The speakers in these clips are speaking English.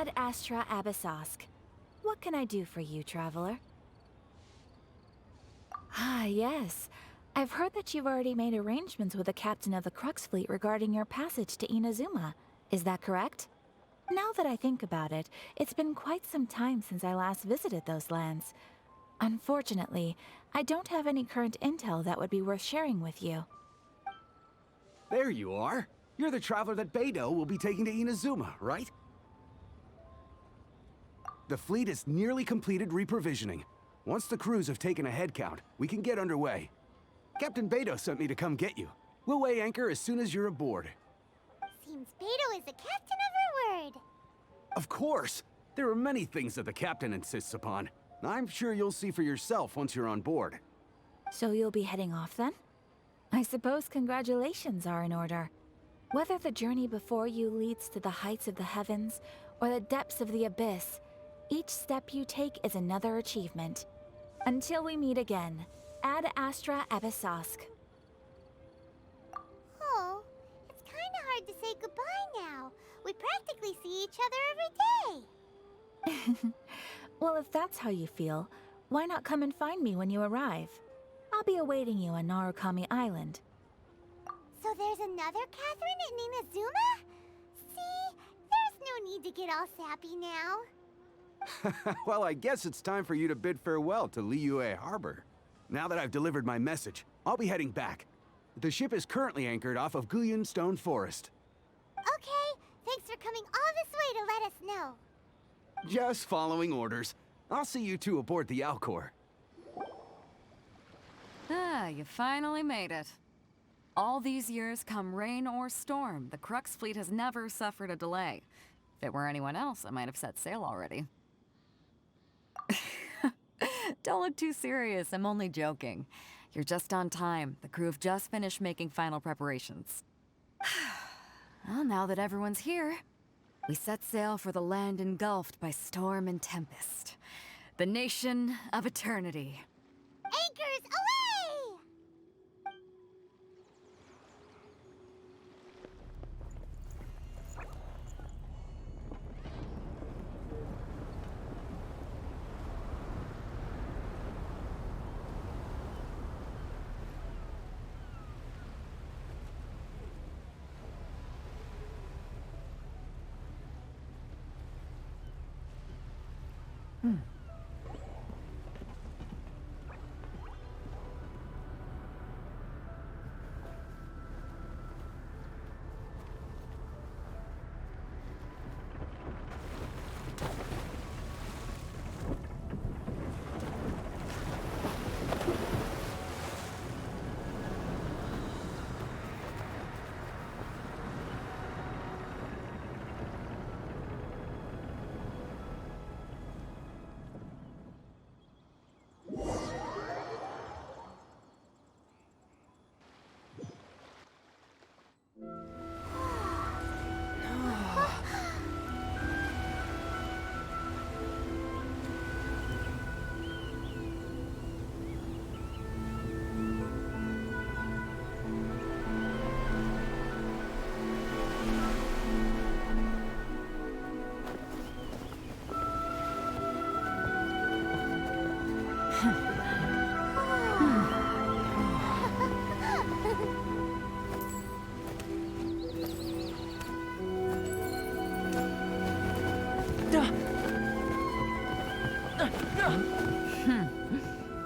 Ad Astra Abyssosk. What can I do for you, traveler? Ah, yes. I've heard that you've already made arrangements with the captain of the Crux fleet regarding your passage to Inazuma. Is that correct? Now that I think about it, it's been quite some time since I last visited those lands. Unfortunately, I don't have any current intel that would be worth sharing with you. There you are. You're the traveler that Beidou will be taking to Inazuma, right? The fleet is nearly completed reprovisioning. Once the crews have taken a head count, we can get underway. Captain Beidou sent me to come get you. We'll weigh anchor as soon as you're aboard. Seems Beidou is the captain of her word. Of course! There are many things that the captain insists upon. I'm sure you'll see for yourself once you're on board. So you'll be heading off then? I suppose congratulations are in order. Whether the journey before you leads to the heights of the heavens or the depths of the abyss, each step you take is another achievement. Until we meet again, Ad Astra Abyssosk. Oh, it's kind of hard to say goodbye now. We practically see each other every day. Well, if that's how you feel, why not come and find me when you arrive? I'll be awaiting you on Narukami Island. So there's another Catherine in Inazuma? See, there's no need to get all sappy now. Well, I guess it's time for you to bid farewell to Liyue Harbor. Now that I've delivered my message, I'll be heading back. The ship is currently anchored off of Guyun Stone Forest. Okay, thanks for coming all this way to let us know. Just following orders. I'll see you two aboard the Alcor. Ah, you finally made it. All these years, come rain or storm, the Crux fleet has never suffered a delay. If it were anyone else, I might have set sail already. Don't look too serious, I'm only joking. You're just on time. The crew have just finished making final preparations. Well, now that everyone's here, we set sail for the land engulfed by storm and tempest. The nation of eternity. Anchors away!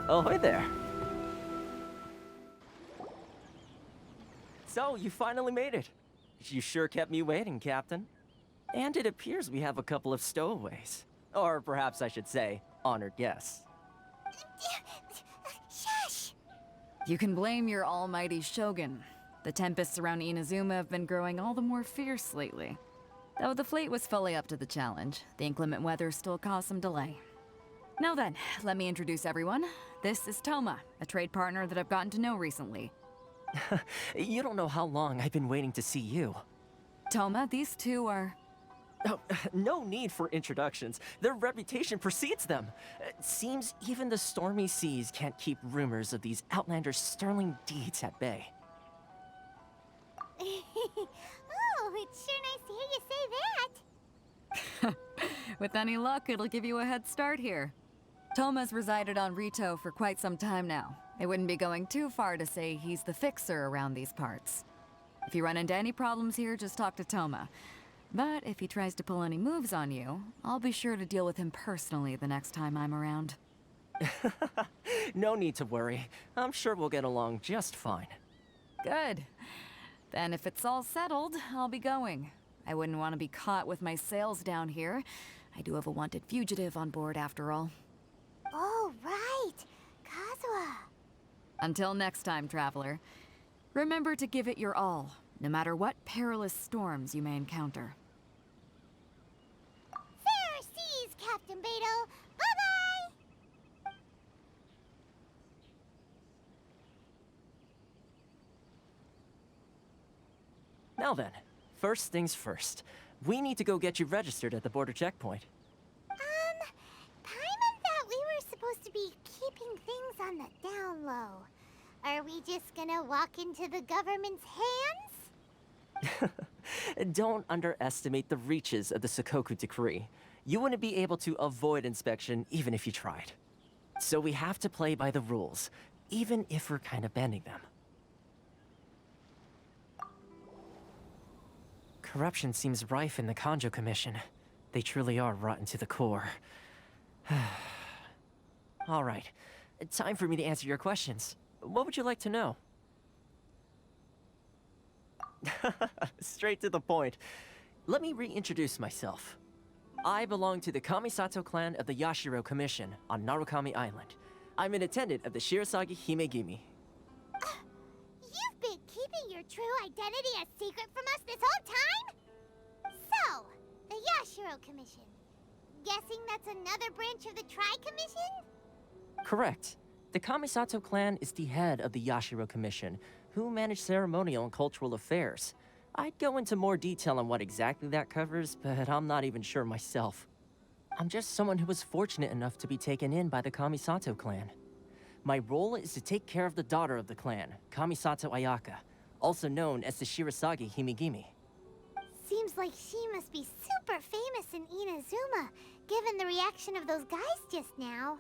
Ahoy there. So, you finally made it. You sure kept me waiting, Captain. And it appears we have a couple of stowaways. Or perhaps I should say, honored guests. Shush! You can blame your almighty shogun. The tempests around Inazuma have been growing all the more fierce lately. Though the fleet was fully up to the challenge, the inclement weather still caused some delay. Now then, let me introduce everyone. This is Toma, a trade partner that I've gotten to know recently. You don't know how long I've been waiting to see you. Toma, these two are... Oh, no need for introductions. Their reputation precedes them. It seems even the stormy seas can't keep rumors of these outlanders' sterling deeds at bay. Oh, it's sure nice to hear you say that. With any luck, it'll give you a head start here. Toma's resided on Rito for quite some time now. It wouldn't be going too far to say he's the fixer around these parts. If you run into any problems here, just talk to Toma. But if he tries to pull any moves on you, I'll be sure to deal with him personally the next time I'm around. No need to worry. I'm sure we'll get along just fine. Good. Then if it's all settled, I'll be going. I wouldn't want to be caught with my sails down here. I do have a wanted fugitive on board after all. Oh, right. Kazuha. Until next time, traveler. Remember to give it your all, no matter what perilous storms you may encounter. Fair seas, Captain Beto. Bye-bye! Now then, first things first. We need to go get you registered at the border checkpoint. Paimon thought we were supposed to be keeping things on the down low. Are we just gonna walk into the government's hands? Don't underestimate the reaches of the Sakoku Decree. You wouldn't be able to avoid inspection even if you tried. So we have to play by the rules, even if we're kind of bending them. Corruption seems rife in the Kanjo Commission. They truly are rotten to the core. All right, time for me to answer your questions. What would you like to know? Straight to the point. Let me reintroduce myself. I belong to the Kamisato clan of the Yashiro Commission on Narukami Island. I'm an attendant of the Shirasagi Himegimi. You've been keeping your true identity a secret from us this whole time? So, the Yashiro Commission. Guessing that's another branch of the Tri-Commission? Correct. The Kamisato clan is the head of the Yashiro Commission, who manage ceremonial and cultural affairs. I'd go into more detail on what exactly that covers, but I'm not even sure myself. I'm just someone who was fortunate enough to be taken in by the Kamisato clan. My role is to take care of the daughter of the clan, Kamisato Ayaka, also known as the Shirasagi Himegimi. Seems like she must be super famous in Inazuma, given the reaction of those guys just now.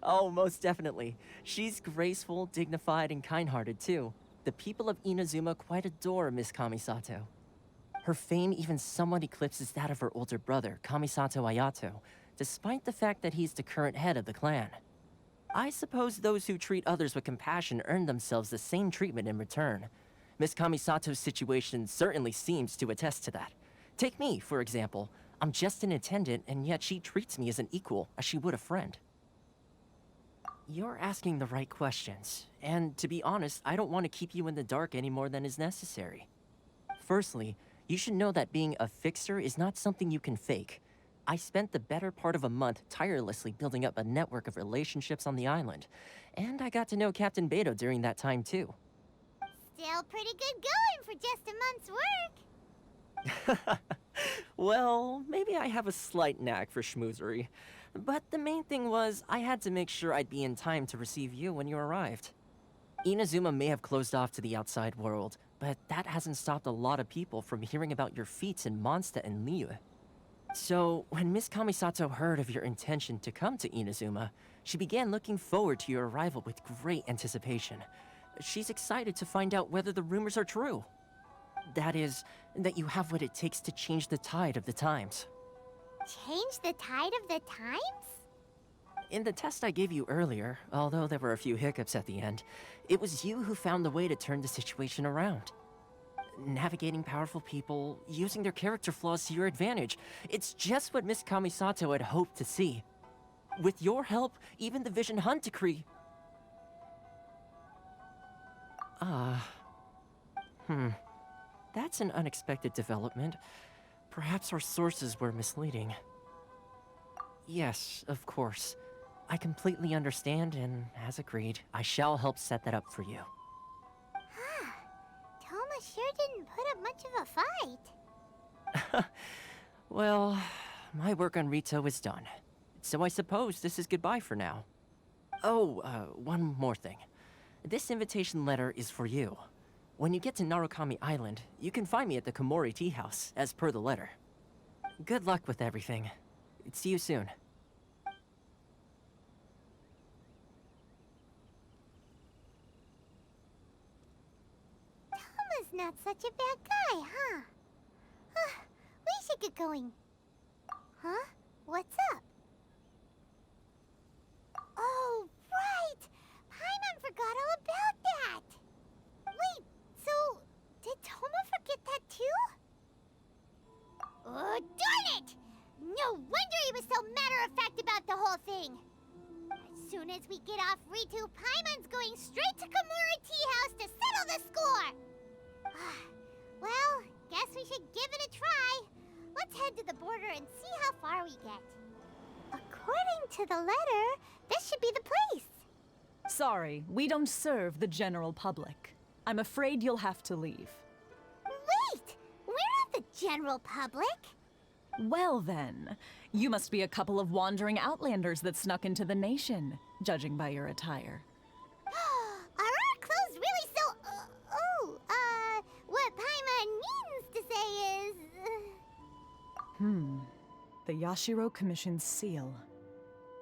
Oh, most definitely. She's graceful, dignified, and kind-hearted too. The people of Inazuma quite adore Miss Kamisato. Her fame even somewhat eclipses that of her older brother, Kamisato Ayato, despite the fact that he's the current head of the clan. I suppose those who treat others with compassion earn themselves the same treatment in return. Miss Kamisato's situation certainly seems to attest to that. Take me, for example. I'm just an attendant, and yet she treats me as an equal, as she would a friend. You're asking the right questions, and to be honest, I don't want to keep you in the dark any more than is necessary. Firstly, you should know that being a fixer is not something you can fake. I spent the better part of a month tirelessly building up a network of relationships on the island, and I got to know Captain Beto during that time too. Still pretty good going for just a month's work. Well, maybe I have a slight knack for schmoozery. But the main thing was, I had to make sure I'd be in time to receive you when you arrived. Inazuma may have closed off to the outside world, but that hasn't stopped a lot of people from hearing about your feats in Mondstadt and Liyue. So, when Miss Kamisato heard of your intention to come to Inazuma, she began looking forward to your arrival with great anticipation. She's excited to find out whether the rumors are true. That is, that you have what it takes to change the tide of the times. Change the tide of the times? In the test I gave you earlier, although there were a few hiccups at the end, it was you who found the way to turn the situation around. Navigating powerful people, using their character flaws to your advantage. It's just what Miss Kamisato had hoped to see. With your help, even the Vision Hunt Decree... That's an unexpected development. Perhaps our sources were misleading. Yes, of course. I completely understand, and as agreed, I shall help set that up for you. Toma sure didn't put up much of a fight. Well, my work on Rito is done. So I suppose this is goodbye for now. Oh, one more thing. This invitation letter is for you. When you get to Narukami Island, you can find me at the Komori Tea House, as per the letter. Good luck with everything. See you soon. Toma's not such a bad guy, huh? We should get going. Huh? What's up? Oh, right! Paimon forgot all about that! Wait, so did Toma forget that too? Oh, darn it! No wonder he was so matter-of-fact about the whole thing! As soon as we get off Ritu, Paimon's going straight to Komura Tea House to settle the score! Well, guess we should give it a try. Let's head to the border and see how far we get. According to the letter, this should be the place. Sorry, we don't serve the general public. I'm afraid you'll have to leave. Wait! We're not the general public. Well then, you must be a couple of wandering outlanders that snuck into the nation, judging by your attire. Are our clothes really so... what Paimon means to say is... The Yashiro Commission's seal.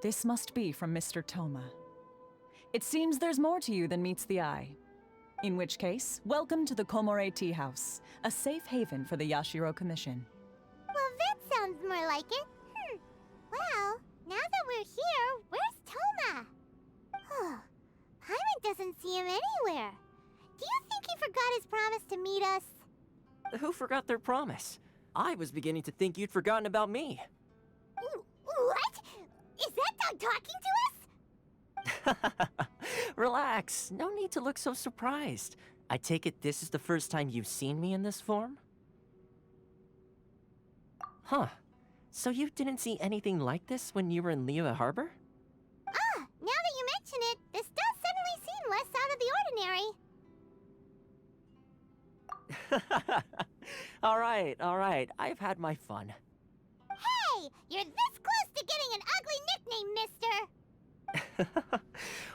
This must be from Mr. Toma. It seems there's more to you than meets the eye. In which case, welcome to the Komore Tea House, a safe haven for the Yashiro Commission. Well, that sounds more like it. Well, now that we're here, where's Toma? Paimon doesn't see him anywhere. Do you think he forgot his promise to meet us? Who forgot their promise? I was beginning to think you'd forgotten about me. What? Is that dog talking to us? Relax, no need to look so surprised. I take it this is the first time you've seen me in this form? Huh. So you didn't see anything like this when you were in Liyue Harbor? Now that you mention it, this does suddenly seem less out of the ordinary. Alright, I've had my fun. Hey, you're this close to getting an ugly nickname, mister!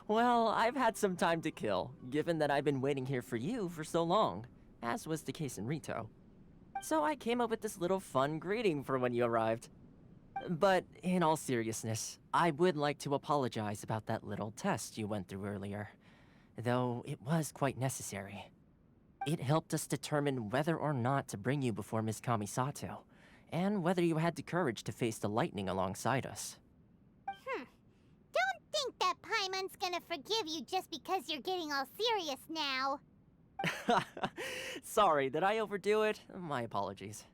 Well, I've had some time to kill, given that I've been waiting here for you for so long, as was the case in Rito. So I came up with this little fun greeting for when you arrived. But in all seriousness, I would like to apologize about that little test you went through earlier, though it was quite necessary. It helped us determine whether or not to bring you before Ms. Kamisato, and whether you had the courage to face the lightning alongside us. Don't think that Paimon's gonna forgive you just because you're getting all serious now. Sorry, did I overdo it? My apologies.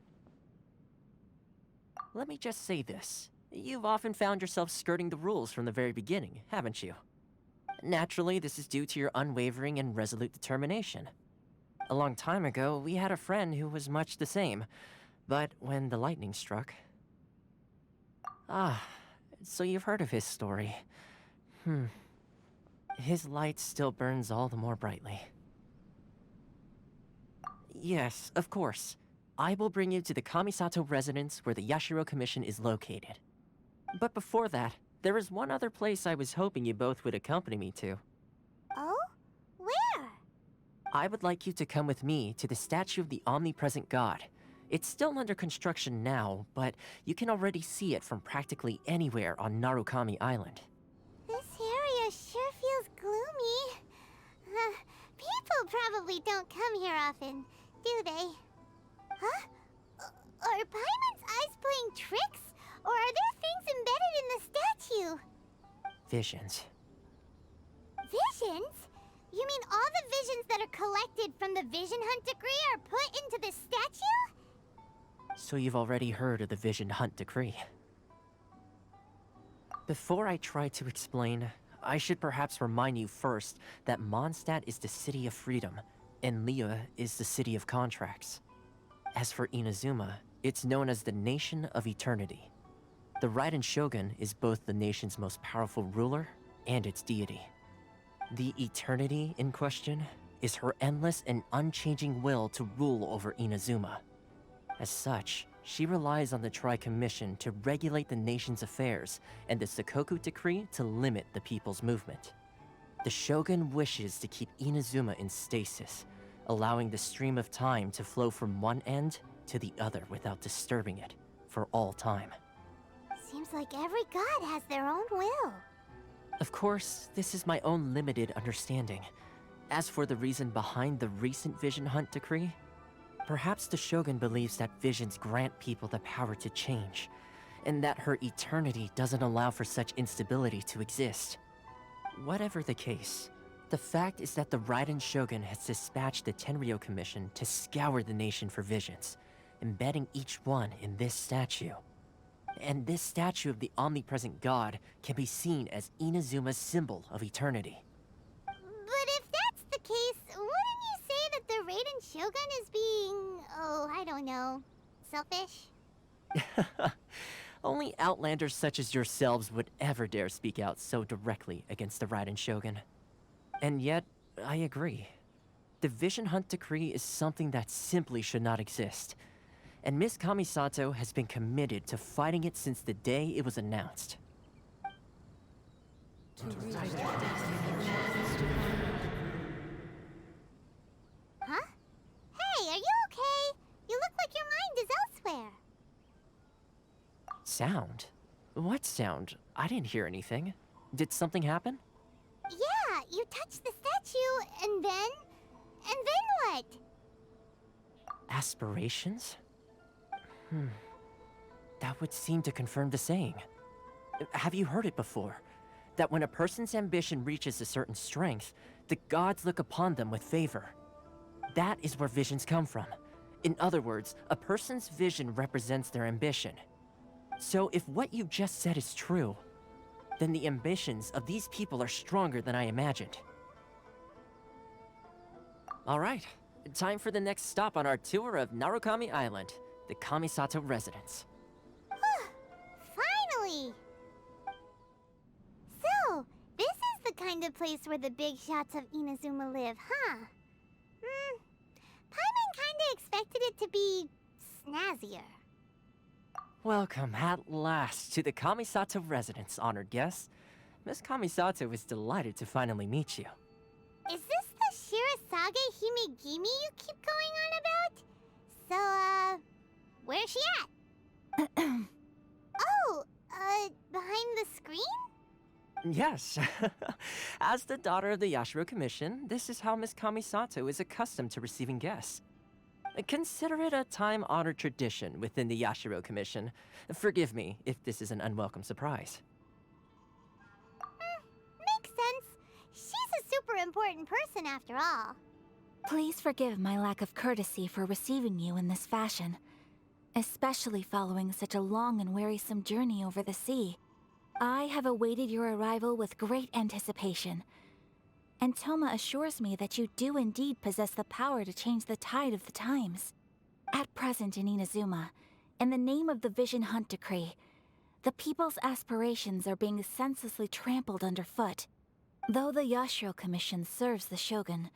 Let me just say this. You've often found yourself skirting the rules from the very beginning, haven't you? Naturally, this is due to your unwavering and resolute determination. A long time ago, we had a friend who was much the same, but when the lightning struck... so you've heard of his story. His light still burns all the more brightly. Yes, of course. I will bring you to the Kamisato residence where the Yashiro Commission is located. But before that, there is one other place I was hoping you both would accompany me to. Oh? Where? I would like you to come with me to the statue of the omnipresent god. It's still under construction now, but you can already see it from practically anywhere on Narukami Island. This area sure feels gloomy. People probably don't come here often, do they? Huh? Are Paimon's eyes playing tricks? Or are there things embedded in the statue? Visions. Visions? You mean all the visions that are collected from the Vision Hunt decree are put into the statue? So you've already heard of the Vision Hunt decree. Before I try to explain, I should perhaps remind you first that Mondstadt is the city of freedom, and Liyue is the city of contracts. As for Inazuma, it's known as the Nation of Eternity. The Raiden Shogun is both the nation's most powerful ruler and its deity. The Eternity in question is her endless and unchanging will to rule over Inazuma. As such, she relies on the Tri-Commission to regulate the nation's affairs and the Sakoku Decree to limit the people's movement. The Shogun wishes to keep Inazuma in stasis, allowing the stream of time to flow from one end to the other without disturbing it, for all time. Seems like every god has their own will. Of course, this is my own limited understanding. As for the reason behind the recent Vision Hunt decree, perhaps the Shogun believes that visions grant people the power to change, and that her eternity doesn't allow for such instability to exist. Whatever the case, the fact is that the Raiden Shogun has dispatched the Tenryou Commission to scour the nation for visions, embedding each one in this statue. And this statue of the omnipresent god can be seen as Inazuma's symbol of eternity. But if that's the case, wouldn't you say that the Raiden Shogun is being, oh, I don't know, selfish? Only outlanders such as yourselves would ever dare speak out so directly against the Raiden Shogun. And yet, I agree. The Vision Hunt decree is something that simply should not exist. And Miss Kamisato has been committed to fighting it since the day it was announced. Huh? Hey, are you okay? You look like your mind is elsewhere. Sound? What sound? I didn't hear anything. Did something happen? Yeah, you touched the statue, and then what? Aspirations? That would seem to confirm the saying. Have you heard it before? That when a person's ambition reaches a certain strength, the gods look upon them with favor. That is where visions come from. In other words, a person's vision represents their ambition. So if what you just said is true, then the ambitions of these people are stronger than I imagined. All right, time for the next stop on our tour of Narukami Island, the Kamisato residence. Finally! So, this is the kind of place where the big shots of Inazuma live, huh? Paimon kinda expected it to be snazzier. Welcome at last to the Kamisato residence, honored guests. Miss Kamisato is delighted to finally meet you. Is this the Shirazage Himegimi you keep going on about? So, where's she at? Oh, behind the screen? Yes. As the daughter of the Yashiro Commission, this is how Miss Kamisato is accustomed to receiving guests. Consider it a time-honored tradition within the Yashiro Commission. Forgive me if this is an unwelcome surprise. Makes sense. She's a super important person after all. Please forgive my lack of courtesy for receiving you in this fashion, especially following such a long and wearisome journey over the sea. I have awaited your arrival with great anticipation, and Toma assures me that you do indeed possess the power to change the tide of the times. At present in Inazuma, in the name of the Vision Hunt decree, the people's aspirations are being senselessly trampled underfoot. Though the Yashiro Commission serves the Shogun,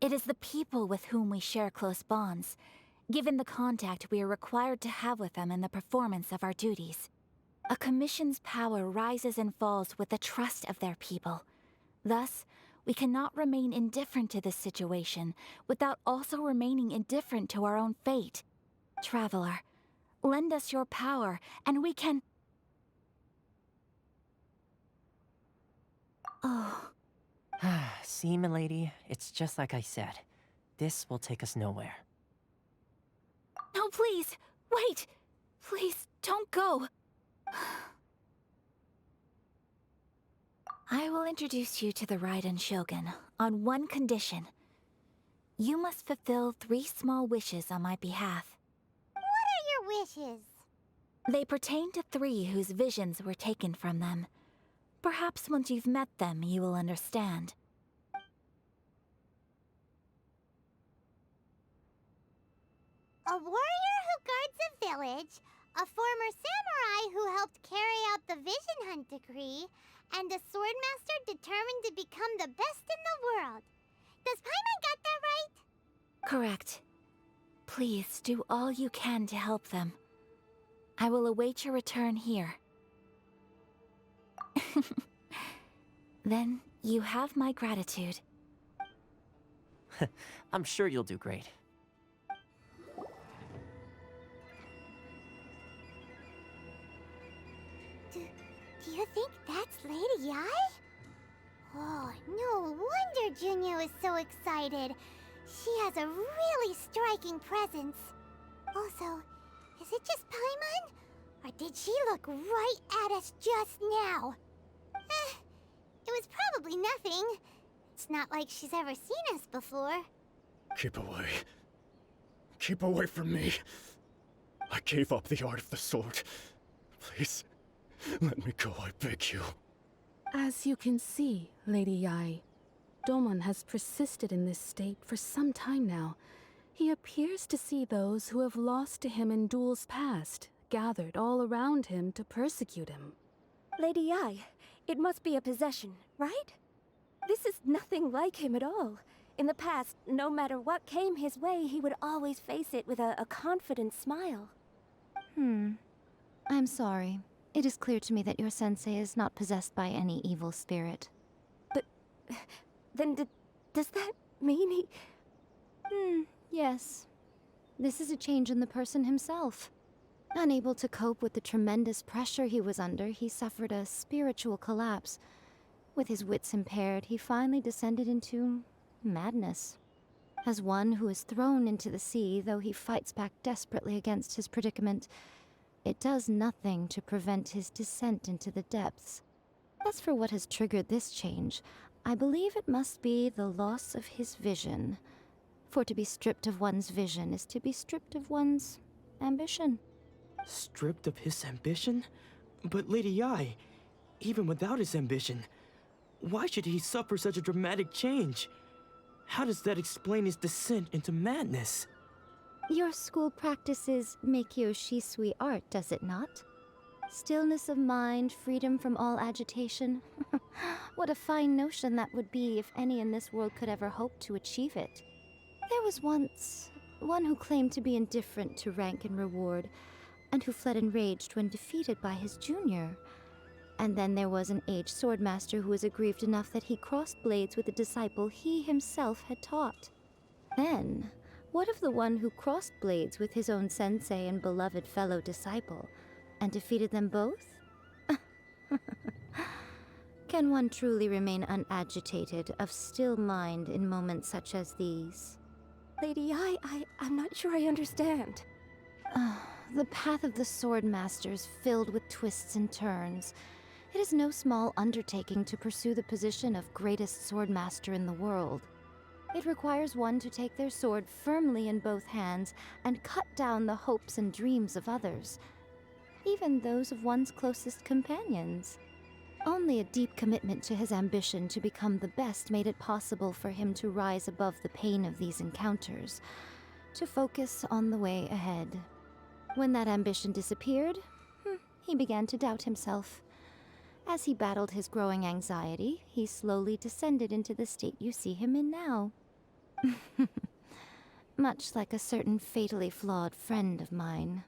it is the people with whom we share close bonds, given the contact we are required to have with them in the performance of our duties. A commission's power rises and falls with the trust of their people. Thus, we cannot remain indifferent to this situation without also remaining indifferent to our own fate. Traveler, lend us your power, and we can... Oh. See, milady, it's just like I said. This will take us nowhere. No, please! Wait! Please, don't go! I will introduce you to the Raiden Shogun on one condition. You must fulfill 3 small wishes on my behalf. What are your wishes? They pertain to 3 whose visions were taken from them. Perhaps once you've met them, you will understand. A warrior who guards a village, a former samurai who helped carry out the Vision Hunt decree, and a swordmaster determined to become the best in the world. Does Paimon got that right? Correct. Please do all you can to help them. I will await your return here. Then you have my gratitude. I'm sure you'll do great. Do you think that's Lady Yai? Oh, no wonder Junyo is so excited. She has a really striking presence. Also, is it just Paimon? Or did she look right at us just now? It was probably nothing. It's not like she's ever seen us before. Keep away. Keep away from me. I gave up the art of the sword. Please, let me go, I beg you. As you can see, Lady Yai, Domon has persisted in this state for some time now. He appears to see those who have lost to him in duels past, gathered all around him to persecute him. Lady Yai, it must be a possession, right? This is nothing like him at all. In the past, no matter what came his way, he would always face it with a confident smile. I'm sorry. It is clear to me that your sensei is not possessed by any evil spirit. But then does that mean he... Yes. This is a change in the person himself. Unable to cope with the tremendous pressure he was under, he suffered a spiritual collapse. With his wits impaired, he finally descended into madness. As one who is thrown into the sea, though he fights back desperately against his predicament, it does nothing to prevent his descent into the depths. As for what has triggered this change, I believe it must be the loss of his vision. For to be stripped of one's vision is to be stripped of one's ambition. Stripped of his ambition? But Lady Yai, even without his ambition, why should he suffer such a dramatic change? How does that explain his descent into madness? Your school practices Meikyo Shisui art, does it not? Stillness of mind, freedom from all agitation. What a fine notion that would be if any in this world could ever hope to achieve it. There was once one who claimed to be indifferent to rank and reward, and who fled enraged when defeated by his junior. And then there was an aged swordmaster who was aggrieved enough that he crossed blades with a disciple he himself had taught. Then, what of the one who crossed blades with his own sensei and beloved fellow disciple, and defeated them both? Can one truly remain unagitated, of still mind in moments such as these? Lady Yai, I'm not sure I understand. The path of the swordmaster is filled with twists and turns. It is no small undertaking to pursue the position of greatest swordmaster in the world. It requires one to take their sword firmly in both hands and cut down the hopes and dreams of others, even those of one's closest companions. Only a deep commitment to his ambition to become the best made it possible for him to rise above the pain of these encounters, to focus on the way ahead. When that ambition disappeared, he began to doubt himself. As he battled his growing anxiety, he slowly descended into the state you see him in now. Much like a certain fatally flawed friend of mine.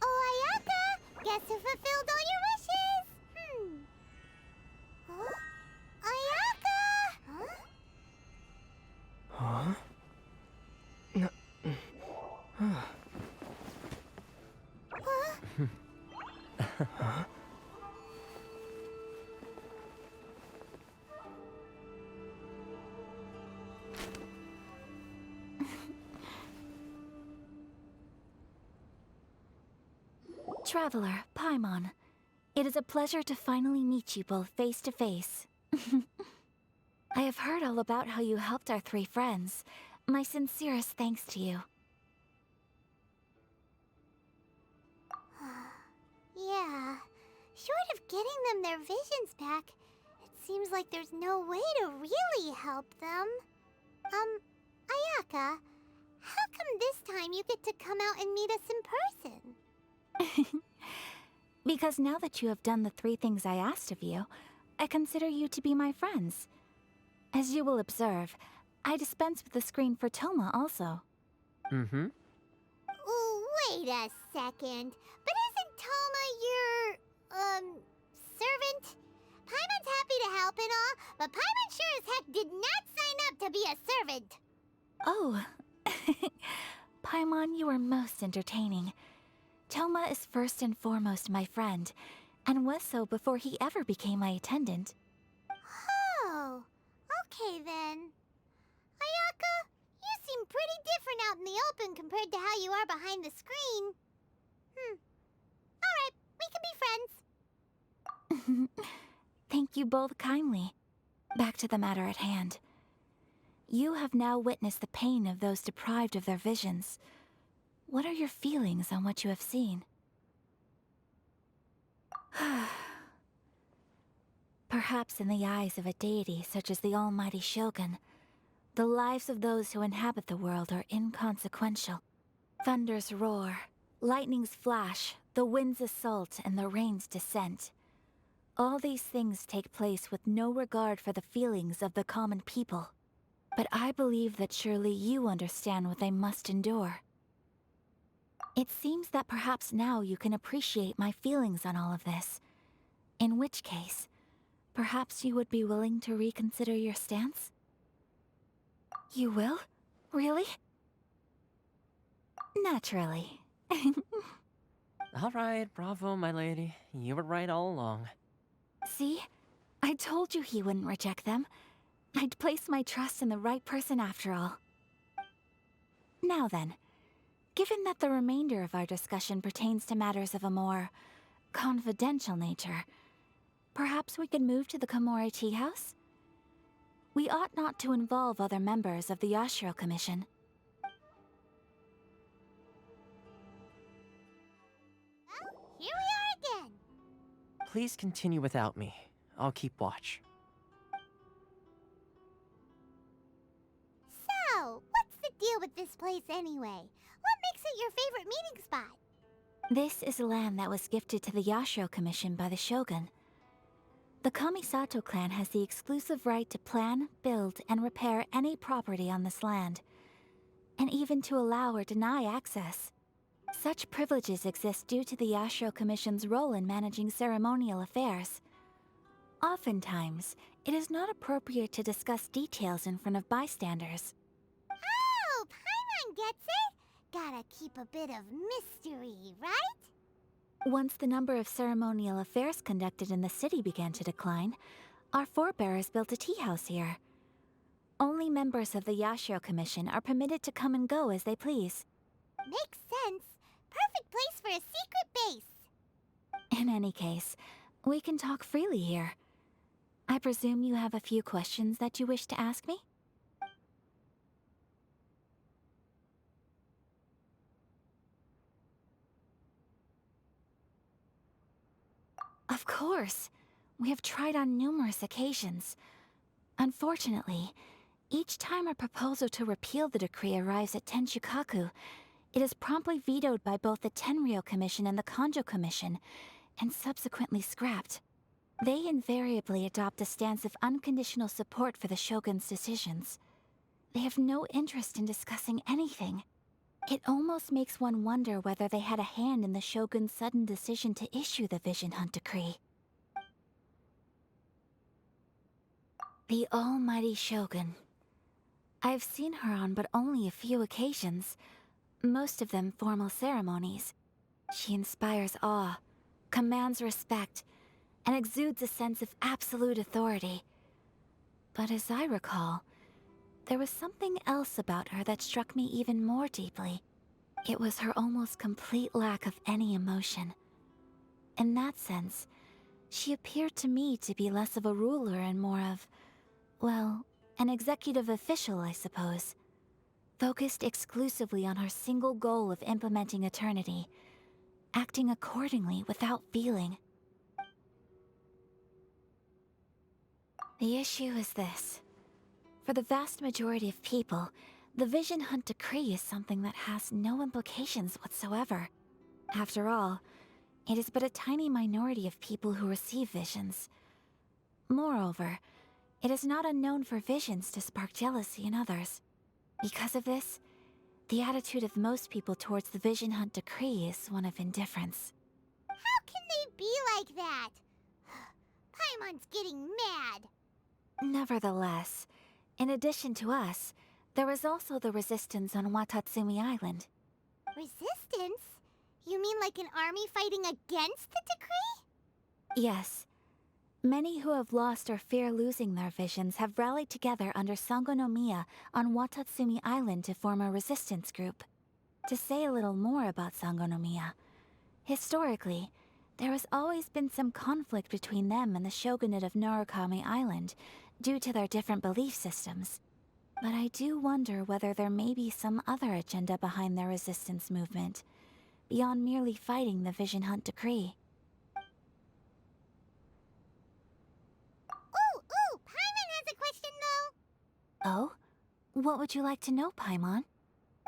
Oh, Ayaka! Guess who fulfilled all your wishes? Huh? Ayaka! Huh? Huh? Traveler, Paimon, it is a pleasure to finally meet you both face to face. I have heard all about how you helped our three friends. My sincerest thanks to you. Yeah, short of getting them their visions back, it seems like there's no way to really help them. Ayaka, how come this time you get to come out and meet us in person? Because now that you have done the three things I asked of you, I consider you to be my friends. As you will observe, I dispense with the screen for Toma also. Ooh, wait a second. But isn't Toma your, servant? Paimon's happy to help and all, but Paimon sure as heck did not sign up to be a servant. Oh. Paimon, you are most entertaining. Toma is first and foremost my friend, and was so before he ever became my attendant. Oh, okay then. Ayaka, you seem pretty different out in the open compared to how you are behind the screen. Alright, we can be friends. Thank you both kindly. Back to the matter at hand. You have now witnessed the pain of those deprived of their visions. What are your feelings on what you have seen? Perhaps in the eyes of a deity such as the almighty Shogun, the lives of those who inhabit the world are inconsequential. Thunders roar, lightnings flash, the winds assault, and the rains descent. All these things take place with no regard for the feelings of the common people. But I believe that surely you understand what they must endure. It seems that perhaps now you can appreciate my feelings on all of this. In which case, perhaps you would be willing to reconsider your stance? You will? Really? Naturally. Alright, bravo, my lady. You were right all along. See? I told you he wouldn't reject them. I'd placed my trust in the right person after all. Now then, given that the remainder of our discussion pertains to matters of a more confidential nature, perhaps we could move to the Komore Tea House? We ought not to involve other members of the Yashiro Commission. Well, here we are again. Please continue without me. I'll keep watch. So, what's the deal with this place anyway? What makes it your favorite meeting spot? This is land that was gifted to the Yashiro Commission by the Shogun. The Kamisato clan has the exclusive right to plan, build, and repair any property on this land, and even to allow or deny access. Such privileges exist due to the Yashiro Commission's role in managing ceremonial affairs. Oftentimes, it is not appropriate to discuss details in front of bystanders. Oh, Paimon gets it. Gotta keep a bit of mystery, right? Once the number of ceremonial affairs conducted in the city began to decline, our forebears built a tea house here. Only members of the Yashiro Commission are permitted to come and go as they please. Makes sense. Perfect place for a secret base. In any case, we can talk freely here. I presume you have a few questions that you wish to ask me? Of course. We have tried on numerous occasions. Unfortunately, each time a proposal to repeal the decree arrives at Tenshukaku, it is promptly vetoed by both the Tenryou Commission and the Kanjo Commission, and subsequently scrapped. They invariably adopt a stance of unconditional support for the Shogun's decisions. They have no interest in discussing anything. It almost makes one wonder whether they had a hand in the Shogun's sudden decision to issue the Vision Hunt Decree. The almighty Shogun. I've seen her on but only a few occasions, most of them formal ceremonies. She inspires awe, commands respect, and exudes a sense of absolute authority. But as I recall, there was something else about her that struck me even more deeply. It was her almost complete lack of any emotion. In that sense, she appeared to me to be less of a ruler and more of, well, an executive official, I suppose. Focused exclusively on her single goal of implementing eternity, acting accordingly without feeling. The issue is this. For the vast majority of people, the Vision Hunt Decree is something that has no implications whatsoever. After all, it is but a tiny minority of people who receive visions. Moreover, it is not unknown for visions to spark jealousy in others. Because of this, the attitude of most people towards the Vision Hunt Decree is one of indifference. How can they be like that? Paimon's getting mad. Nevertheless, in addition to us, there is also the resistance on Watatsumi Island. Resistance? You mean like an army fighting against the decree? Yes. Many who have lost or fear losing their visions have rallied together under Sangonomiya on Watatsumi Island to form a resistance group. To say a little more about Sangonomiya, historically, there has always been some conflict between them and the shogunate of Narukami Island due to their different belief systems. But I do wonder whether there may be some other agenda behind their resistance movement, beyond merely fighting the Vision Hunt decree. Ooh, Paimon has a question though. Oh? What would you like to know, Paimon?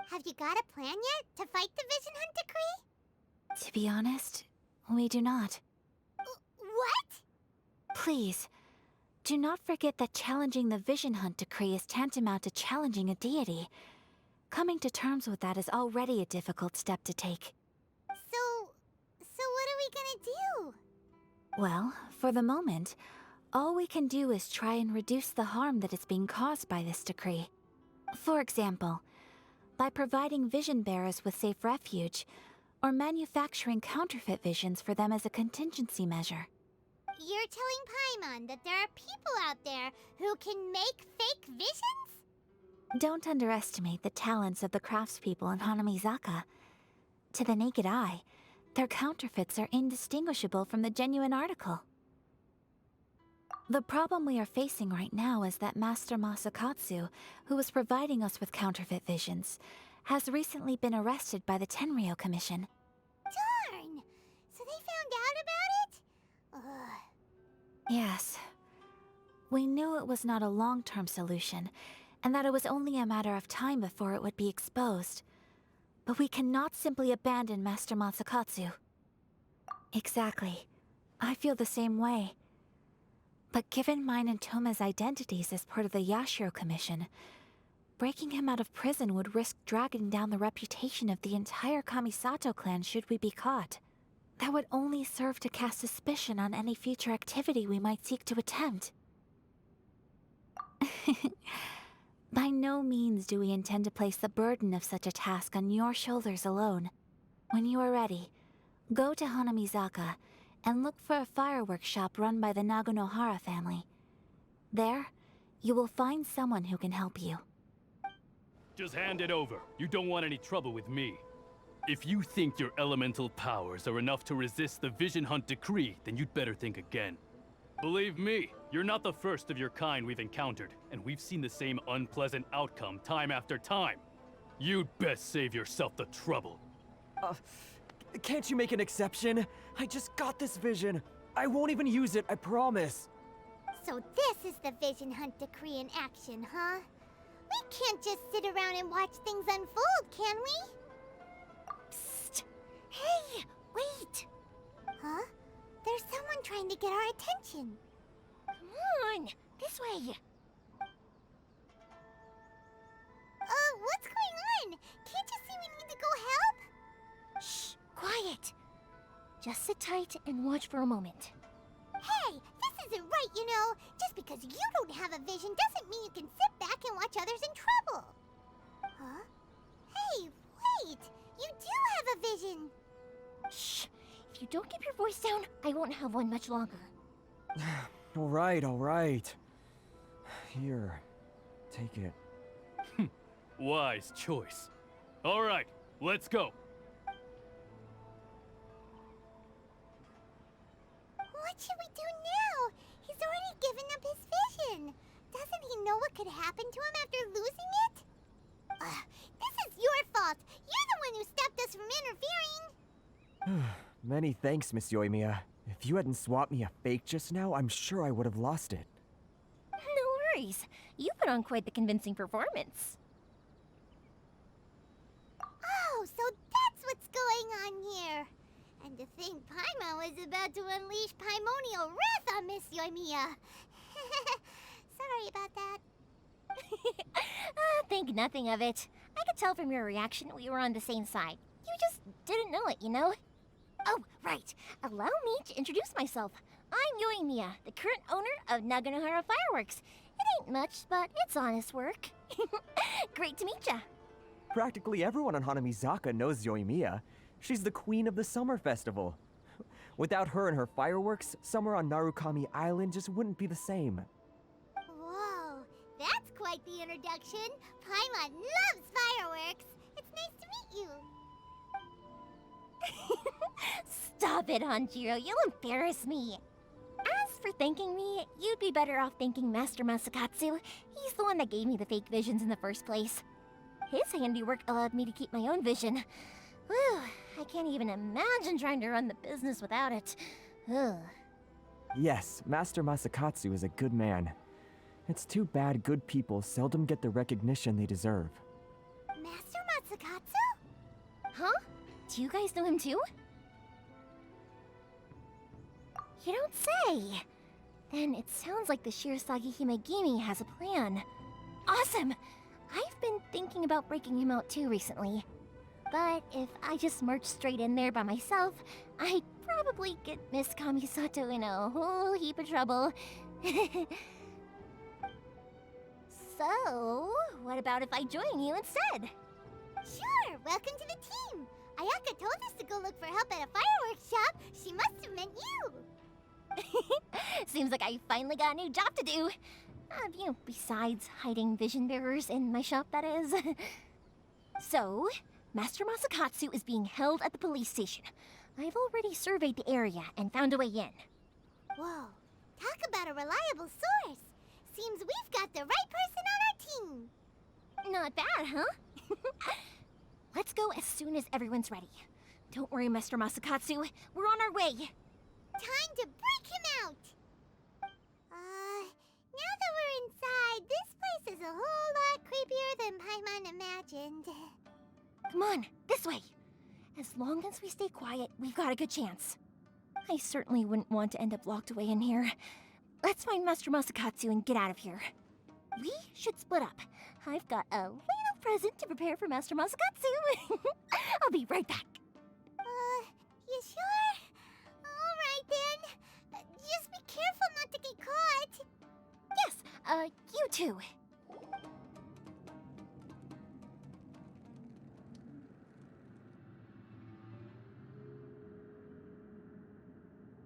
Have you got a plan yet to fight the Vision Hunt decree? To be honest, we do not. What? Please, do not forget that challenging the Vision Hunt decree is tantamount to challenging a deity. Coming to terms with that is already a difficult step to take. So what are we gonna do? Well, for the moment, all we can do is try and reduce the harm that is being caused by this decree. For example, by providing vision bearers with safe refuge, or manufacturing counterfeit visions for them as a contingency measure. You're telling Paimon that there are people out there who can make fake visions? Don't underestimate the talents of the craftspeople in Hanamizaka. To the naked eye, their counterfeits are indistinguishable from the genuine article. The problem we are facing right now is that Master Masakatsu, who was providing us with counterfeit visions, has recently been arrested by the Tenryou Commission. Darn! So they found out about it? Ugh. Yes. We knew it was not a long-term solution, and that it was only a matter of time before it would be exposed. But we cannot simply abandon Master Masakatsu. Exactly. I feel the same way. But given mine and Toma's identities as part of the Yashiro Commission, breaking him out of prison would risk dragging down the reputation of the entire Kamisato clan should we be caught. That would only serve to cast suspicion on any future activity we might seek to attempt. By no means do we intend to place the burden of such a task on your shoulders alone. When you are ready, go to Hanamizaka and look for a fireworks shop run by the Nagonohara family. There, you will find someone who can help you. Just hand it over. You don't want any trouble with me. If you think your elemental powers are enough to resist the Vision Hunt decree, then you'd better think again. Believe me, you're not the first of your kind we've encountered, and we've seen the same unpleasant outcome time after time. You'd best save yourself the trouble. Can't you make an exception? I just got this vision. I won't even use it, I promise. So this is the Vision Hunt decree in action, huh? We can't just sit around and watch things unfold, can we? Psst! Hey, wait! Huh? There's someone trying to get our attention. Come on, this way. What's going on? Can't you see we need to go help? Shh, quiet. Just sit tight and watch for a moment. Hey, this isn't right, you know. Just because you don't have a vision doesn't mean you can sit back and watch others in trouble. Huh? Hey, wait! You do have a vision! Shh! If you don't keep your voice down, I won't have one much longer. All right. Here, take it. Wise choice. All right, let's go. What should we do now? He's already given up his vision. Doesn't he know what could happen to him after losing it? This is your fault. You're the one who stopped us from interfering. Many thanks, Miss Yoimiya. If you hadn't swapped me a fake just now, I'm sure I would have lost it. No worries. You put on quite the convincing performance. Oh, so that's what's going on here. And to think Paimon was about to unleash Paimonial wrath on Miss Yoimiya. Sorry about that. Think nothing of it. I could tell from your reaction we were on the same side. You just didn't know it, you know? Oh, right. Allow me to introduce myself. I'm Yoimiya, the current owner of Nagonohara Fireworks. It ain't much, but it's honest work. Great to meet ya. Practically everyone on Hanamizaka knows Yoimiya. She's the queen of the summer festival. Without her and her fireworks, summer on Narukami Island just wouldn't be the same. Whoa, that's quite the introduction. Paimon loves fireworks. It's nice to meet you. Stop it, Hanjiro. You'll embarrass me. As for thanking me, you'd be better off thanking Master Masakatsu. He's the one that gave me the fake visions in the first place. His handiwork allowed me to keep my own vision. Whew, I can't even imagine trying to run the business without it. Ugh. Yes, Master Masakatsu is a good man. It's too bad good people seldom get the recognition they deserve. Master Matsukatsu? Huh? Do you guys know him too? You don't say! Then it sounds like the Shiratsugi Himegimi has a plan. Awesome! I've been thinking about breaking him out too recently. But if I just marched straight in there by myself, I'd probably get Miss Kamisato in a whole heap of trouble. So, what about if I join you instead? Sure, welcome to the team. Ayaka told us to go look for help at a fireworks shop. She must have meant you. Seems like I finally got a new job to do. Besides hiding vision bearers in my shop, that is. So, Master Masakatsu is being held at the police station. I've already surveyed the area and found a way in. Whoa, talk about a reliable source. Seems we've got the right person on our team. Not bad, huh? Let's go as soon as everyone's ready. Don't worry, Master Masakatsu. We're on our way. Time to break him out! Now that we're inside, this place is a whole lot creepier than Paimon imagined. Come on, this way. As long as we stay quiet, we've got a good chance. I certainly wouldn't want to end up locked away in here. Let's find Master Masakatsu and get out of here. We should split up. I've got a little present to prepare for Master Masakatsu. I'll be right back. You sure? Alright then. Just be careful not to get caught. Yes, you too.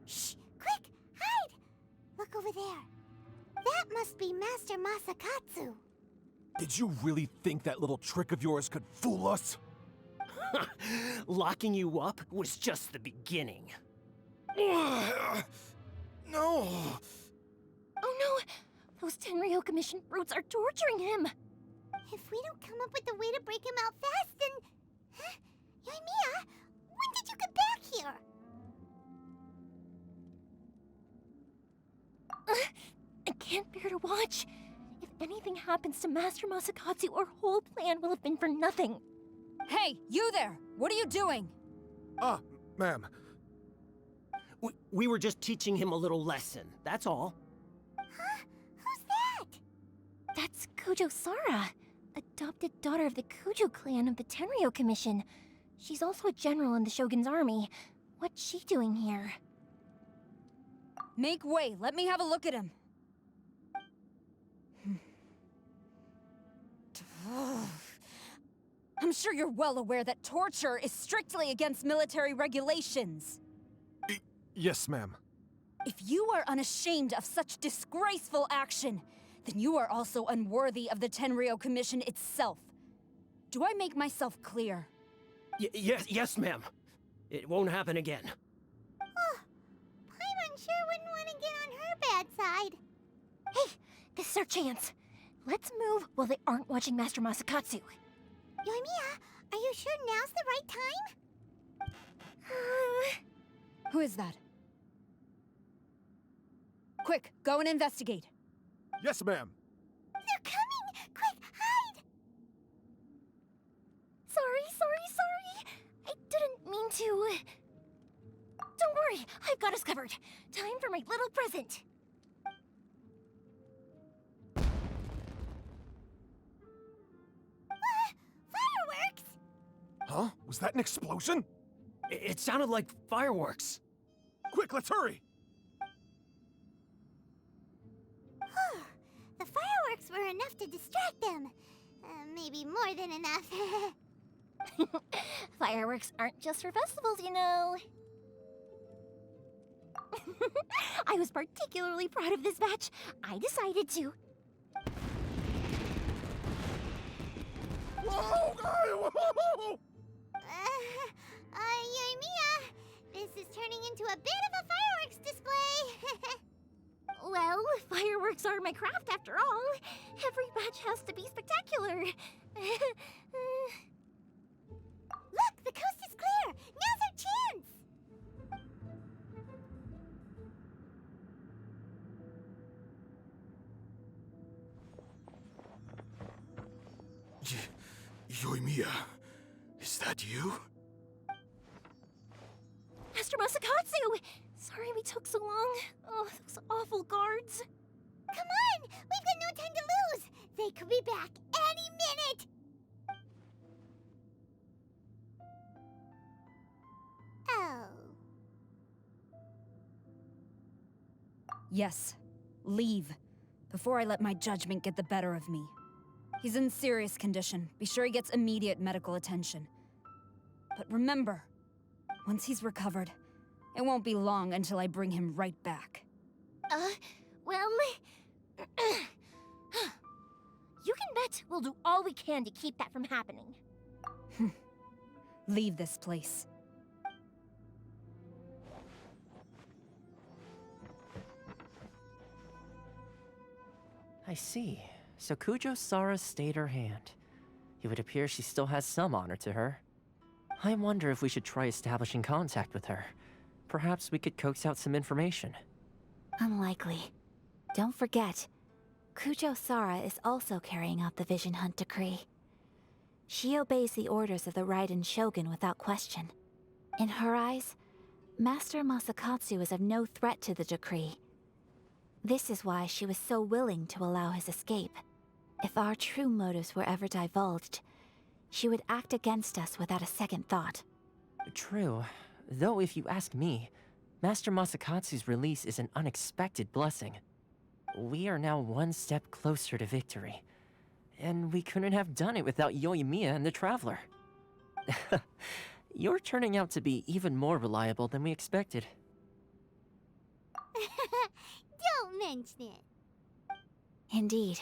Shh! Quick! Hide! Look over there. That must be Master Masakatsu. Did you really think that little trick of yours could fool us? Locking you up was just the beginning. No! Oh no! Those Tenryou Commission brutes are torturing him! If we don't come up with a way to break him out fast, then... Huh? Yoimiya, when did you get back here? I can't bear to watch. If anything happens to Master Masakatsu, our whole plan will have been for nothing. Hey, you there! What are you doing? Ma'am. We were just teaching him a little lesson, that's all. Huh? Who's that? That's Kujo Sara, adopted daughter of the Kujo clan of the Tenryou Commission. She's also a general in the Shogun's army. What's she doing here? Make way, let me have a look at him. I'm sure you're well aware that torture is strictly against military regulations. Yes, ma'am. If you are unashamed of such disgraceful action, then you are also unworthy of the Tenryou Commission itself. Do I make myself clear? Yes, ma'am. It won't happen again. Oh, Paimon sure wouldn't want to get on her bad side. Hey, this is our chance. Let's move while they aren't watching Master Masakatsu. Yoimiya, are you sure now's the right time? Who is that? Quick, go and investigate. Yes, ma'am. They're coming! Quick, hide! Sorry. I didn't mean to. Don't worry, I've got us covered. Time for my little present. Fireworks! Huh? Was that an explosion? It sounded like fireworks. Quick, let's hurry! The fireworks were enough to distract them. Maybe more than enough. Fireworks aren't just for festivals, you know. I was particularly proud of this batch. I decided to... Whoa! Yoimiya, this is turning into a bit of a fireworks display. Well, fireworks are my craft after all. Every batch has to be spectacular. Look, the coast is clear. Now's our chance. Yoimiya, is that you? Master Masakatsu! Sorry we took so long. Oh, those awful guards. Come on! We've got no time to lose! They could be back any minute! Oh. Yes. Leave. Before I let my judgment get the better of me. He's in serious condition. Be sure he gets immediate medical attention. But remember, once he's recovered, it won't be long until I bring him right back. Well... You can bet we'll do all we can to keep that from happening. Leave this place. I see. So Kujo-Sara stayed her hand. It would appear she still has some honor to her. I wonder if we should try establishing contact with her. Perhaps we could coax out some information. Unlikely. Don't forget, Kujo-Sara is also carrying out the Vision Hunt decree. She obeys the orders of the Raiden Shogun without question. In her eyes, Master Masakatsu is of no threat to the decree. This is why she was so willing to allow his escape. If our true motives were ever divulged, she would act against us without a second thought. True. Though if you ask me, Master Masakatsu's release is an unexpected blessing. We are now one step closer to victory. And we couldn't have done it without Yoimiya and the Traveler. You're turning out to be even more reliable than we expected. Don't mention it. Indeed.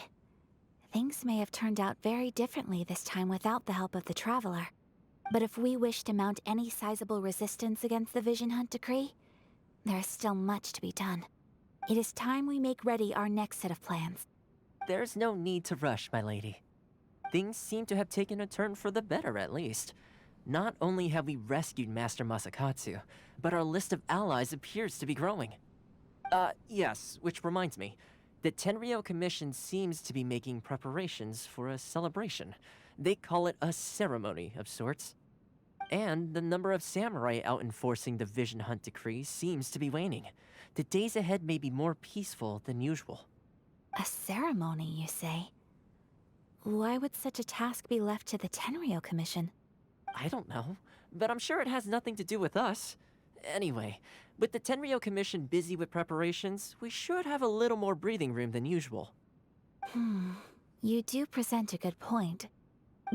Things may have turned out very differently this time without the help of the Traveler. But if we wish to mount any sizable resistance against the Vision Hunt decree, there is still much to be done. It is time we make ready our next set of plans. There's no need to rush, my lady. Things seem to have taken a turn for the better, at least. Not only have we rescued Master Masakatsu, but our list of allies appears to be growing. Yes, which reminds me. The Tenryou Commission seems to be making preparations for a celebration. They call it a ceremony of sorts. And the number of samurai out enforcing the Vision Hunt decree seems to be waning. The days ahead may be more peaceful than usual. A ceremony, you say? Why would such a task be left to the Tenryou Commission? I don't know, but I'm sure it has nothing to do with us. Anyway, with the Tenryou Commission busy with preparations, we should have a little more breathing room than usual. You do present a good point.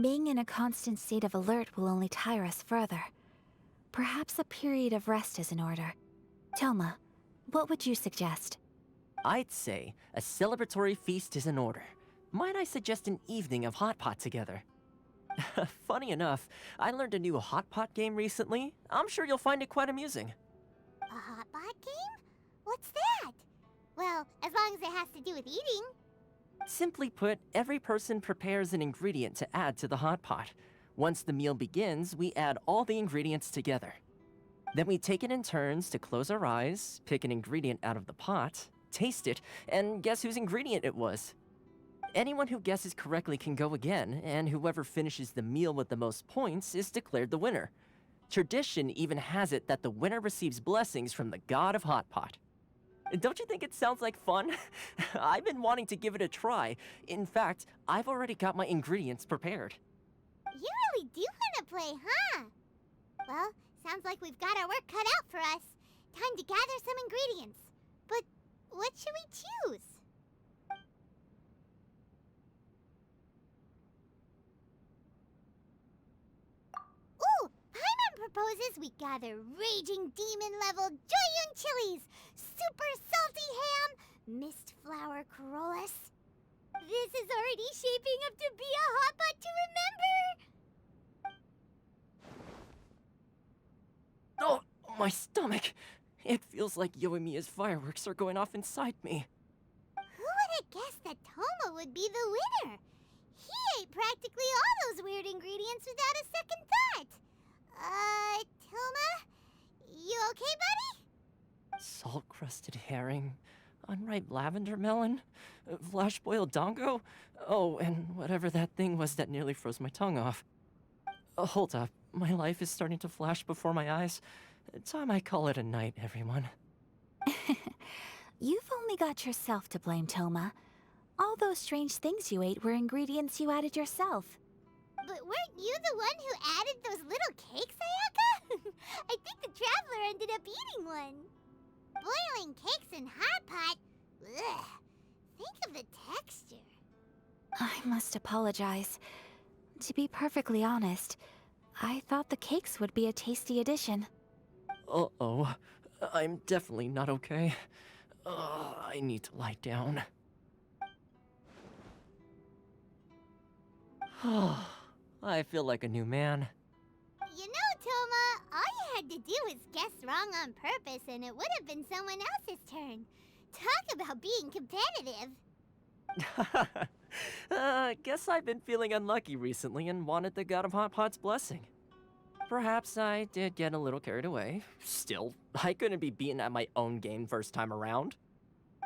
Being in a constant state of alert will only tire us further. Perhaps a period of rest is in order. Toma, what would you suggest? I'd say a celebratory feast is in order. Might I suggest an evening of hot pot together? Funny enough, I learned a new hot pot game recently. I'm sure you'll find it quite amusing. A hot pot game? What's that? Well, as long as it has to do with eating. Simply put, every person prepares an ingredient to add to the hot pot. Once the meal begins, we add all the ingredients together. Then we take it in turns to close our eyes, pick an ingredient out of the pot, taste it, and guess whose ingredient it was. Anyone who guesses correctly can go again, and whoever finishes the meal with the most points is declared the winner. Tradition even has it that the winner receives blessings from the god of hot pot. Don't you think it sounds like fun? I've been wanting to give it a try. In fact, I've already got my ingredients prepared. You really do want to play, huh? Well, sounds like we've got our work cut out for us. Time to gather some ingredients. But what should we choose? Ooh, Paimon proposes we gather raging demon-level Joyun chilies, super salty ham, mist flower Corollas. This is already shaping up to be a hot pot to remember! Oh, my stomach! It feels like Yoimiya's fireworks are going off inside me. Who would have guessed that Toma would be the winner? He ate practically all those weird ingredients without a second thought. Toma? You okay, buddy? Salt-crusted herring, unripe lavender melon, flash-boiled dongo, oh, and whatever that thing was that nearly froze my tongue off. Hold up, my life is starting to flash before my eyes. Time I call it a night, everyone. You've only got yourself to blame, Toma. All those strange things you ate were ingredients you added yourself. But weren't you the one who added those little cakes, Ayaka? I think the Traveler ended up eating one. Boiling cakes in hot pot? Ugh. Think of the texture. I must apologize. To be perfectly honest, I thought the cakes would be a tasty addition. Uh-oh. I'm definitely not okay. I need to lie down. I feel like a new man. You know, Toma, all you had to do was guess wrong on purpose and it would have been someone else's turn. Talk about being competitive. Guess I've been feeling unlucky recently and wanted the God of Hot Pot's blessing. Perhaps I did get a little carried away. Still, I couldn't be beaten at my own game first time around.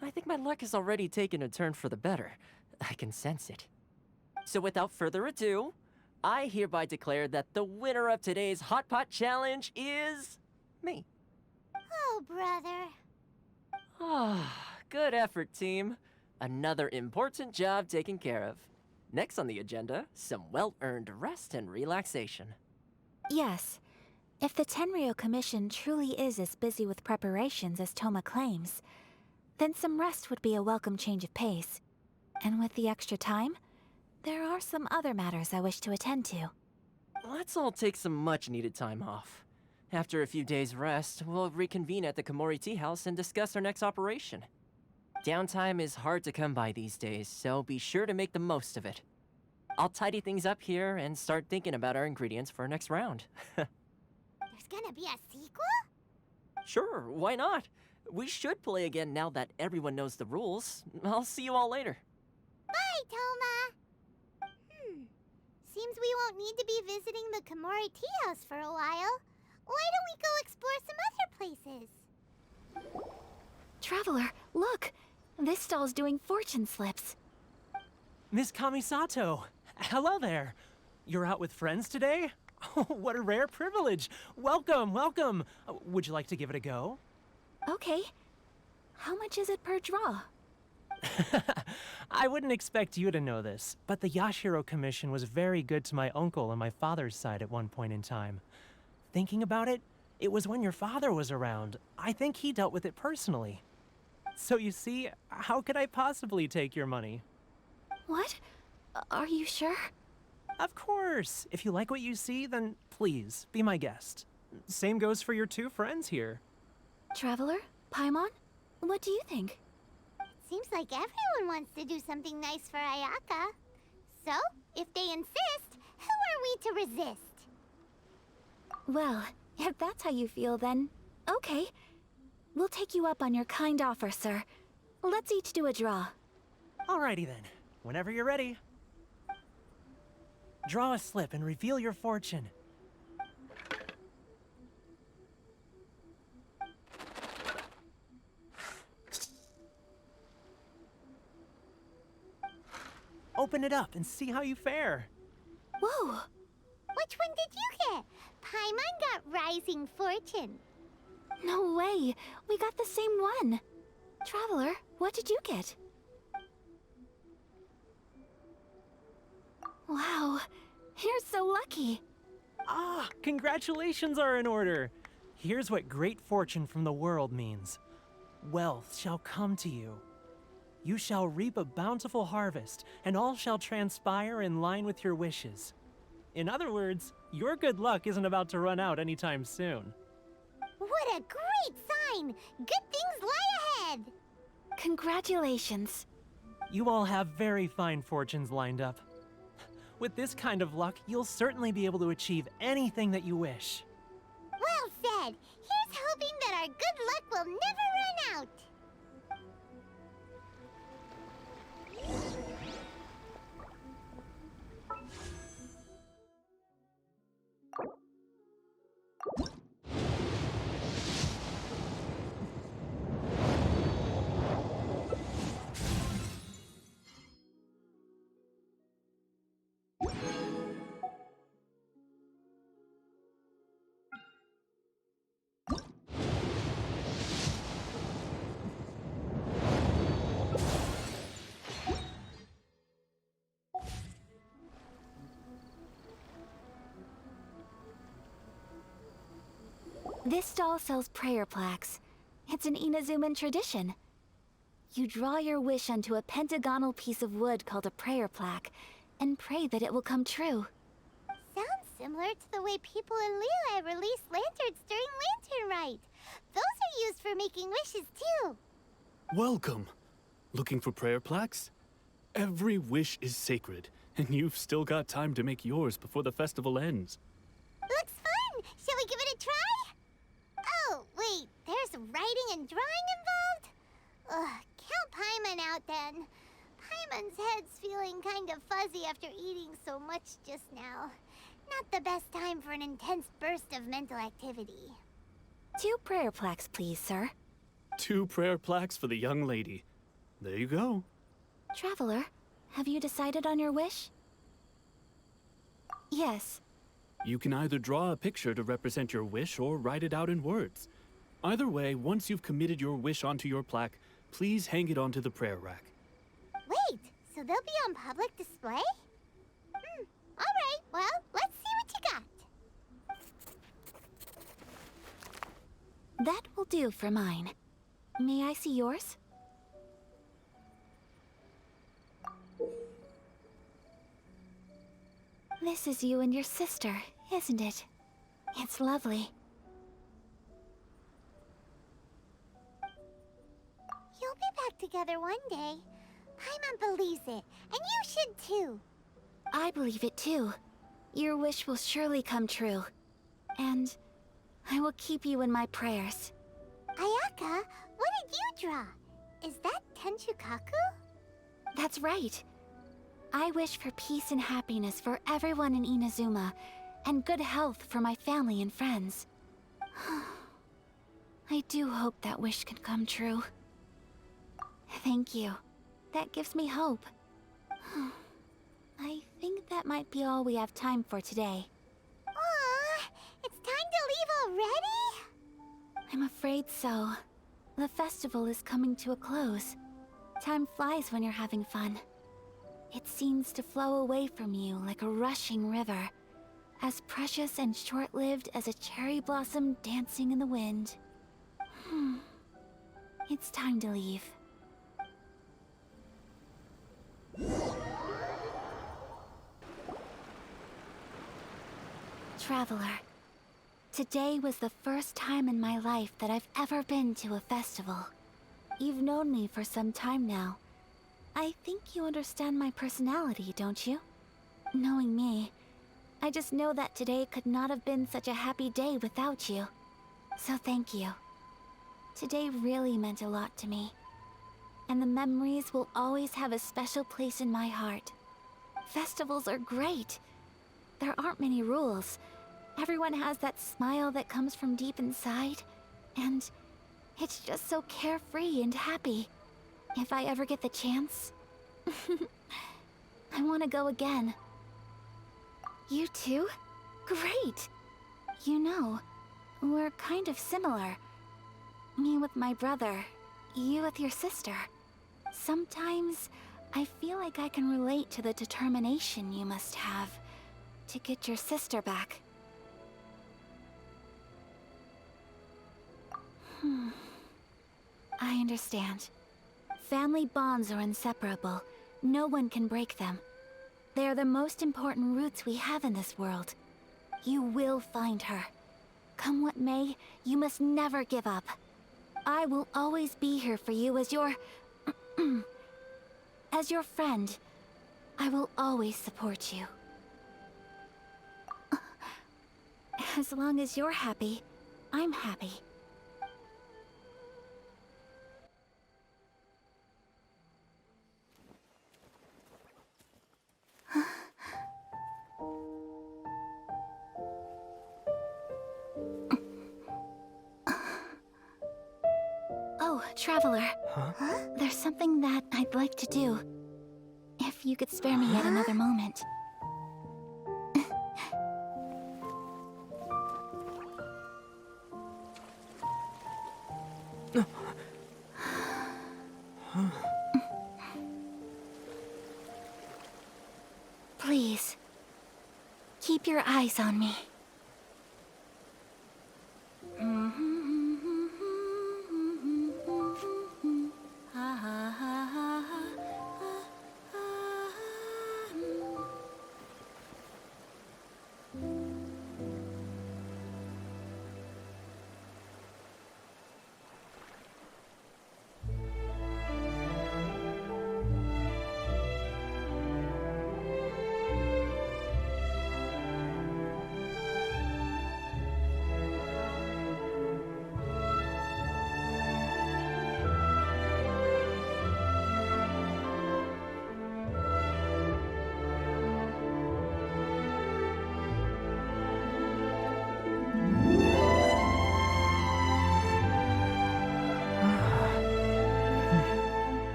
I think my luck has already taken a turn for the better. I can sense it. So without further ado, I hereby declare that the winner of today's Hot Pot Challenge is me. Oh, brother. Good effort, team. Another important job taken care of. Next on the agenda, some well-earned rest and relaxation. Yes. If the Tenryou Commission truly is as busy with preparations as Toma claims, then some rest would be a welcome change of pace. And with the extra time, there are some other matters I wish to attend to. Let's all take some much-needed time off. After a few days' rest, we'll reconvene at the Komori Tea House and discuss our next operation. Downtime is hard to come by these days, so be sure to make the most of it. I'll tidy things up here and start thinking about our ingredients for our next round. There's gonna be a sequel? Sure, why not? We should play again now that everyone knows the rules. I'll see you all later. Bye, Toma! Seems we won't need to be visiting the Komori Tea House for a while. Why don't we go explore some other places? Traveler, look! This stall's doing fortune slips. Miss Kamisato, hello there. You're out with friends today? Oh, what a rare privilege. Welcome, welcome. Would you like to give it a go? Okay. How much is it per draw? I wouldn't expect you to know this, but the Yashiro Commission was very good to my uncle on my father's side at one point in time. Thinking about it, it was when your father was around. I think he dealt with it personally. So you see, how could I possibly take your money? What? Are you sure? Of course. If you like what you see, then please, be my guest. Same goes for your two friends here. Traveler? Paimon? What do you think? Seems like everyone wants to do something nice for Ayaka. So, if they insist, who are we to resist? Well, if that's how you feel, then okay. We'll take you up on your kind offer, sir. Let's each do a draw. Alrighty then. Whenever you're ready. Draw a slip and reveal your fortune. Open it up and see how you fare. Whoa! Which one did you get? Paimon got Rising Fortune. No way! We got the same one! Traveler, what did you get? Wow, you're so lucky! Ah, congratulations are in order! Here's what great fortune from the world means. Wealth shall come to you. You shall reap a bountiful harvest, and all shall transpire in line with your wishes. In other words, your good luck isn't about to run out anytime soon. What a great sign! Good things lie ahead! Congratulations. You all have very fine fortunes lined up. With this kind of luck, you'll certainly be able to achieve anything that you wish. Well said! Here's hoping that our good luck will never run out! This stall sells prayer plaques. It's an Inazuman tradition. You draw your wish onto a pentagonal piece of wood called a prayer plaque, and pray that it will come true. Sounds similar to the way people in Liyue release lanterns during Lantern Rite. Those are used for making wishes too. Welcome. Looking for prayer plaques? Every wish is sacred, and you've still got time to make yours before the festival ends. Looks fun! Shall we give it a try? Oh, wait, there's writing and drawing involved? Ugh, count Paimon out then. Paimon's head's feeling kind of fuzzy after eating so much just now. Not the best time for an intense burst of mental activity. 2 prayer plaques, please, sir. 2 prayer plaques for the young lady. There you go. Traveler, have you decided on your wish? Yes. You can either draw a picture to represent your wish or write it out in words. Either way, once you've committed your wish onto your plaque, please hang it onto the prayer rack. Wait, so they'll be on public display? Alright, well, let's see what you got. That will do for mine. May I see yours? This is you and your sister, isn't it? It's lovely. You'll be back together one day. Paimon believes it, and you should too. I believe it too. Your wish will surely come true. And I will keep you in my prayers. Ayaka, what did you draw? Is that Tenchukaku? That's right. I wish for peace and happiness for everyone in Inazuma, and good health for my family and friends. I do hope that wish can come true. Thank you. That gives me hope. I think that might be all we have time for today. Aw, it's time to leave already? I'm afraid so. The festival is coming to a close. Time flies when you're having fun. It seems to flow away from you like a rushing river, as precious and short-lived as a cherry blossom dancing in the wind. It's time to leave. Traveler, today was the first time in my life that I've ever been to a festival. You've known me for some time now. I think you understand my personality, don't you? Knowing me, I just know that today could not have been such a happy day without you. So thank you. Today really meant a lot to me. And the memories will always have a special place in my heart. Festivals are great. There aren't many rules. Everyone has that smile that comes from deep inside. And it's just so carefree and happy. If I ever get the chance, I want to go again. You too? Great! You know, we're kind of similar. Me with my brother, you with your sister. Sometimes I feel like I can relate to the determination you must have to get your sister back. I understand. Family bonds are inseparable. No one can break them. They are the most important roots we have in this world. You will find her. Come what may, you must never give up. I will always be here for you as your... as your friend. I will always support you. As long as you're happy, I'm happy. Oh, Traveler. Huh? There's something that I'd like to do. If you could spare me yet another moment. Please, keep your eyes on me.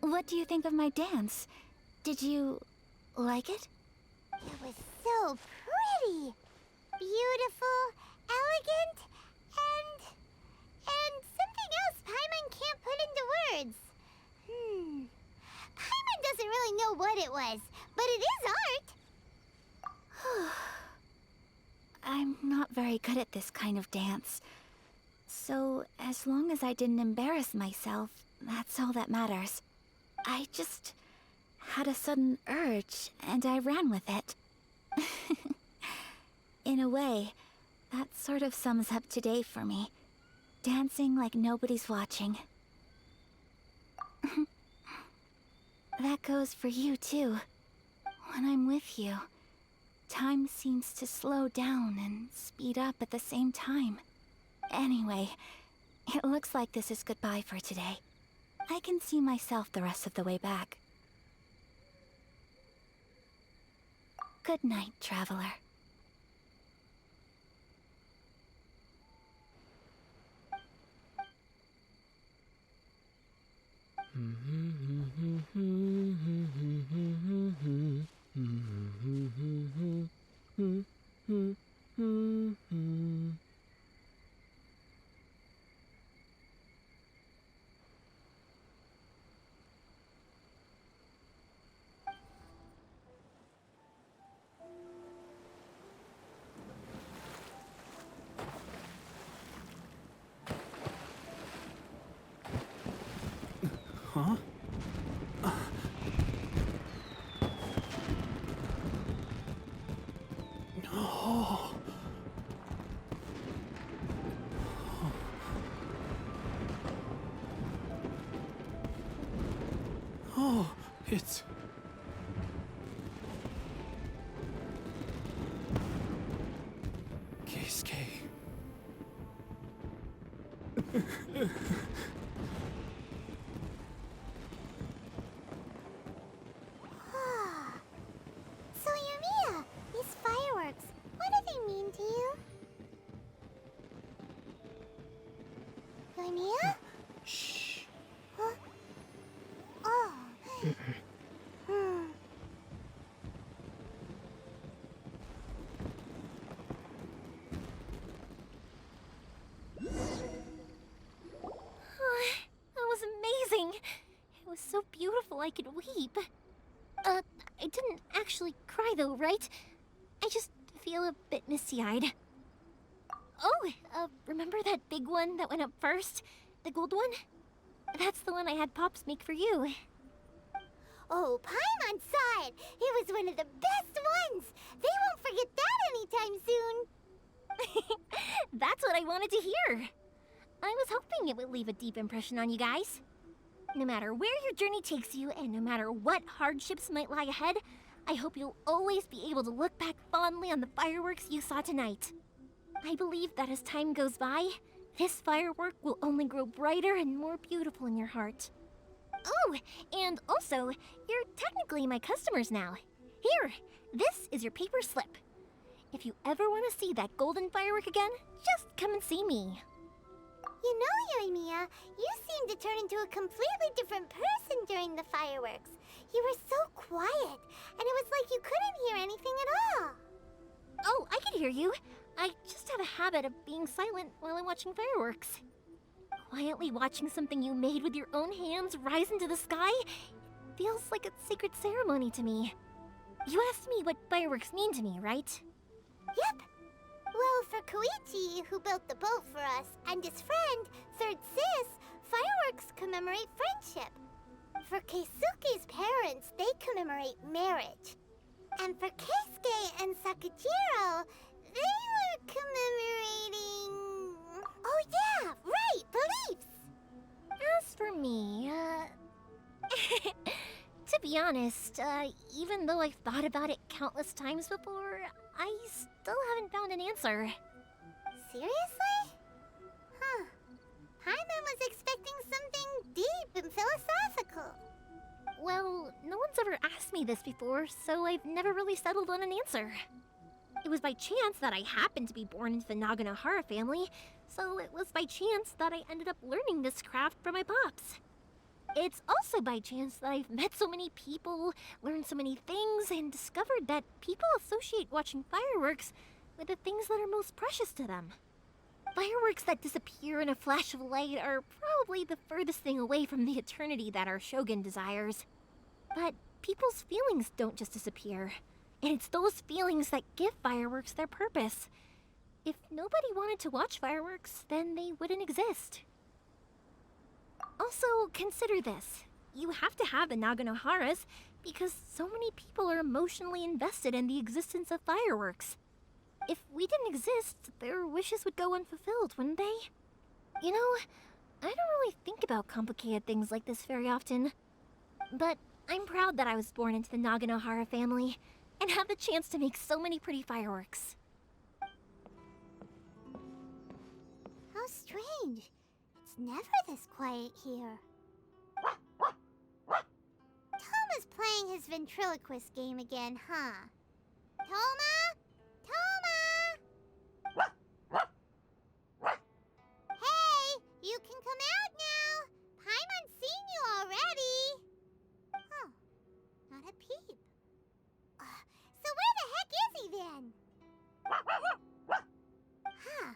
What do you think of my dance? Did you like it? It was so pretty, beautiful, elegant, and something else Paimon can't put into words. Paimon doesn't really know what it was, but it is art. I'm not very good at this kind of dance. So, as long as I didn't embarrass myself, that's all that matters. I just had a sudden urge, and I ran with it. In a way, that sort of sums up today for me. Dancing like nobody's watching. That goes for you, too. When I'm with you, time seems to slow down and speed up at the same time. Anyway, it looks like this is goodbye for today. I can see myself the rest of the way back. Good night, Traveler. Huh? Oh. Oh, it's... Keisuke. So, Yumiya, these fireworks, what do they mean to you? Yumiya? Shh. Huh? Oh. so beautiful I could weep. I didn't actually cry though, right? I just feel a bit misty-eyed. Oh, remember that big one that went up first? The gold one? That's the one I had Pops make for you. Oh, Paimon saw it! It was one of the best ones! They won't forget that anytime soon! That's what I wanted to hear! I was hoping it would leave a deep impression on you guys. No matter where your journey takes you, and no matter what hardships might lie ahead, I hope you'll always be able to look back fondly on the fireworks you saw tonight. I believe that as time goes by, this firework will only grow brighter and more beautiful in your heart. Oh, and also, you're technically my customers now. Here, this is your paper slip. If you ever want to see that golden firework again, just come and see me. You know, Yoimiya, you seemed to turn into a completely different person during the fireworks. You were so quiet, and it was like you couldn't hear anything at all. Oh, I could hear you. I just have a habit of being silent while I'm watching fireworks. Quietly watching something you made with your own hands rise into the sky feels like a sacred ceremony to me. You asked me what fireworks mean to me, right? Yep. Well, for Koichi, who built the boat for us, and his friend, Third Sis, fireworks commemorate friendship. For Keisuke's parents, they commemorate marriage. And for Keisuke and Sakujiro, they were commemorating... Oh yeah, right, beliefs! As for me, to be honest, even though I've thought about it countless times before, I still haven't found an answer. Seriously? Huh. Paimon was expecting something deep and philosophical. Well, no one's ever asked me this before, so I've never really settled on an answer. It was by chance that I happened to be born into the Naganohara family, so it was by chance that I ended up learning this craft from my pops. It's also by chance that I've met so many people, learned so many things, and discovered that people associate watching fireworks with the things that are most precious to them. Fireworks that disappear in a flash of light are probably the furthest thing away from the eternity that our shogun desires. But people's feelings don't just disappear, and it's those feelings that give fireworks their purpose. If nobody wanted to watch fireworks, then they wouldn't exist. Also, consider this. You have to have the Naganoharas because so many people are emotionally invested in the existence of fireworks. If we didn't exist, their wishes would go unfulfilled, wouldn't they? You know, I don't really think about complicated things like this very often. But I'm proud that I was born into the Naganohara family and have the chance to make so many pretty fireworks. How strange. It's never this quiet here. Toma's playing his ventriloquist game again, huh? Toma? Toma! Hey, you can come out now. Paimon's seen you already. Huh, not a peep. So where the heck is he then? Huh,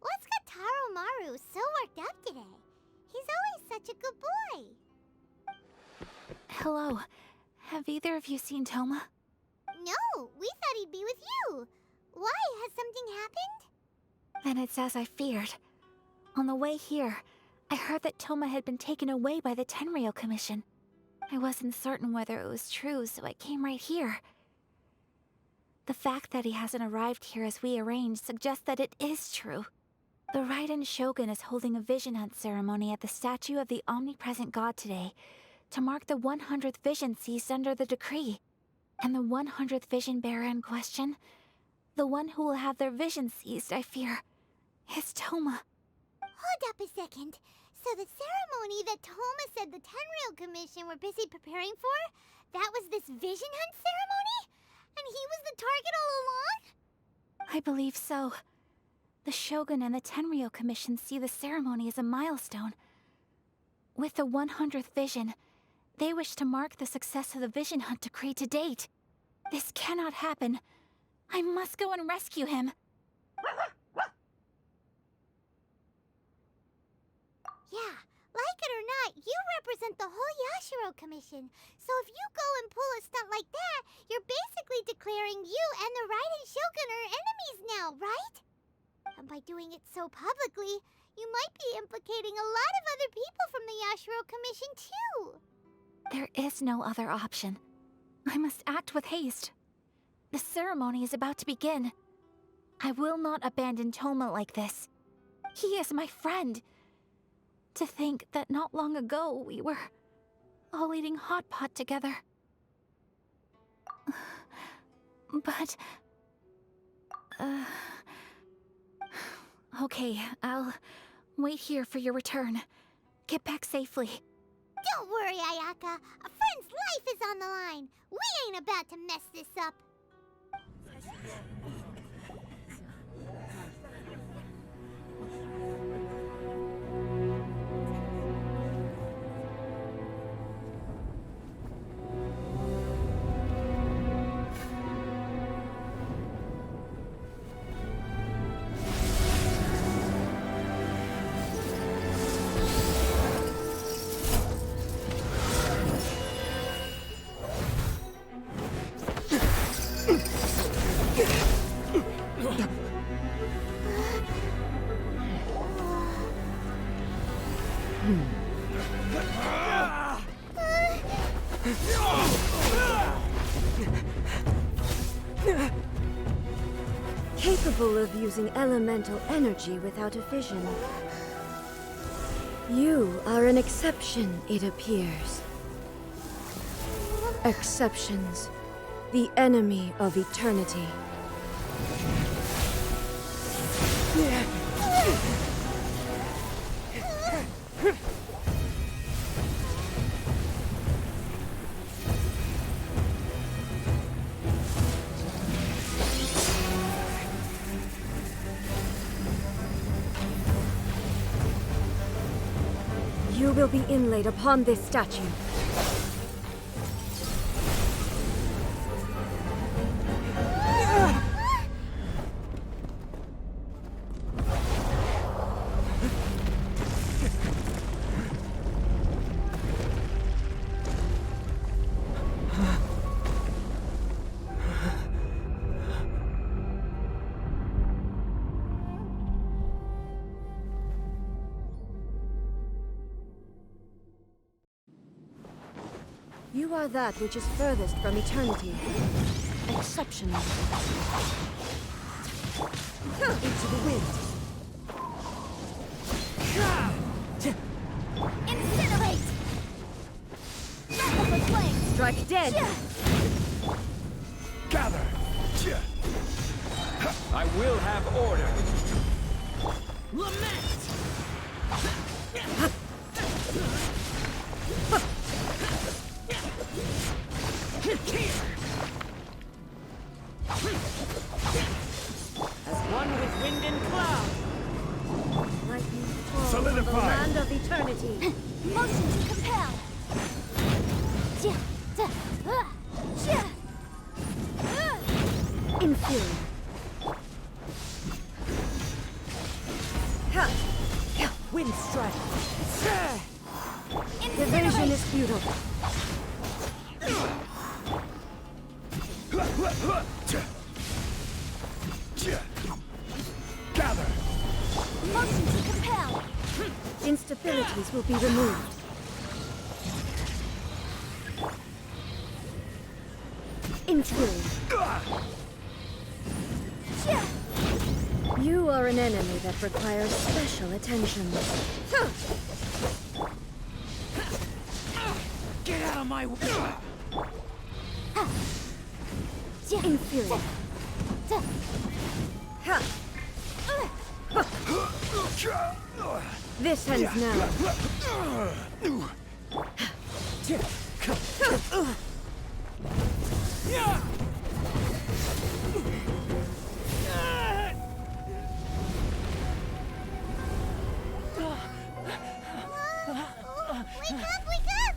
what's got Taro Maru so worked up today? He's always such a good boy. Hello. Have either of you seen Toma? No, we thought he'd be with you. Why? Has something happened? Then it's as I feared. On the way here, I heard that Toma had been taken away by the Tenryou Commission. I wasn't certain whether it was true, so I came right here. The fact that he hasn't arrived here as we arranged suggests that it is true. The Raiden Shogun is holding a vision hunt ceremony at the statue of the omnipresent god today to mark the 100th vision seized under the decree. And the 100th vision bearer in question, the one who will have their vision seized, I fear, is Toma. Hold up a second. So the ceremony that Toma said the Tenryou Commission were busy preparing for, that was this vision hunt ceremony? And he was the target all along? I believe so. The Shogun and the Tenryou Commission see the ceremony as a milestone. With the 100th vision, they wish to mark the success of the vision hunt decree to date. This cannot happen. I must go and rescue him. Yeah, like it or not, you represent represent the whole Yashiro Commission. So if you go and pull a stunt like that, you're basically declaring you and the Raiden Shogun are enemies now, right? And by doing it so publicly, you might be implicating a lot of other people from the Yashiro Commission too. There is no other option. I must act with haste. The ceremony is about to begin. I will not abandon Toma like this. He is my friend. To think that not long ago we were all eating hot pot together. But... Okay, I'll wait here for your return. Get back safely. Don't worry, Ayaka. A friend's life is on the line. We ain't about to mess this up. Capable of using elemental energy without a fission. You are an exception, it appears. Exceptions, the enemy of eternity. You will be inlaid upon this statue. You are that which is furthest from eternity. Exceptional. Into the wind. Incinerate! Battle for flame! Strike dead! Gather! I will have order! Lament! As one with wind and cloud. Lightning falls Solidify. on the land of eternity. Motion to compel! Inferior. Wind strike. Evasion is futile. Gather! Motion to compel! Instabilities will be removed. Inferior. You are an enemy that requires special attention. Get out of my way! Inferior. This ends now. Wake up, wake up!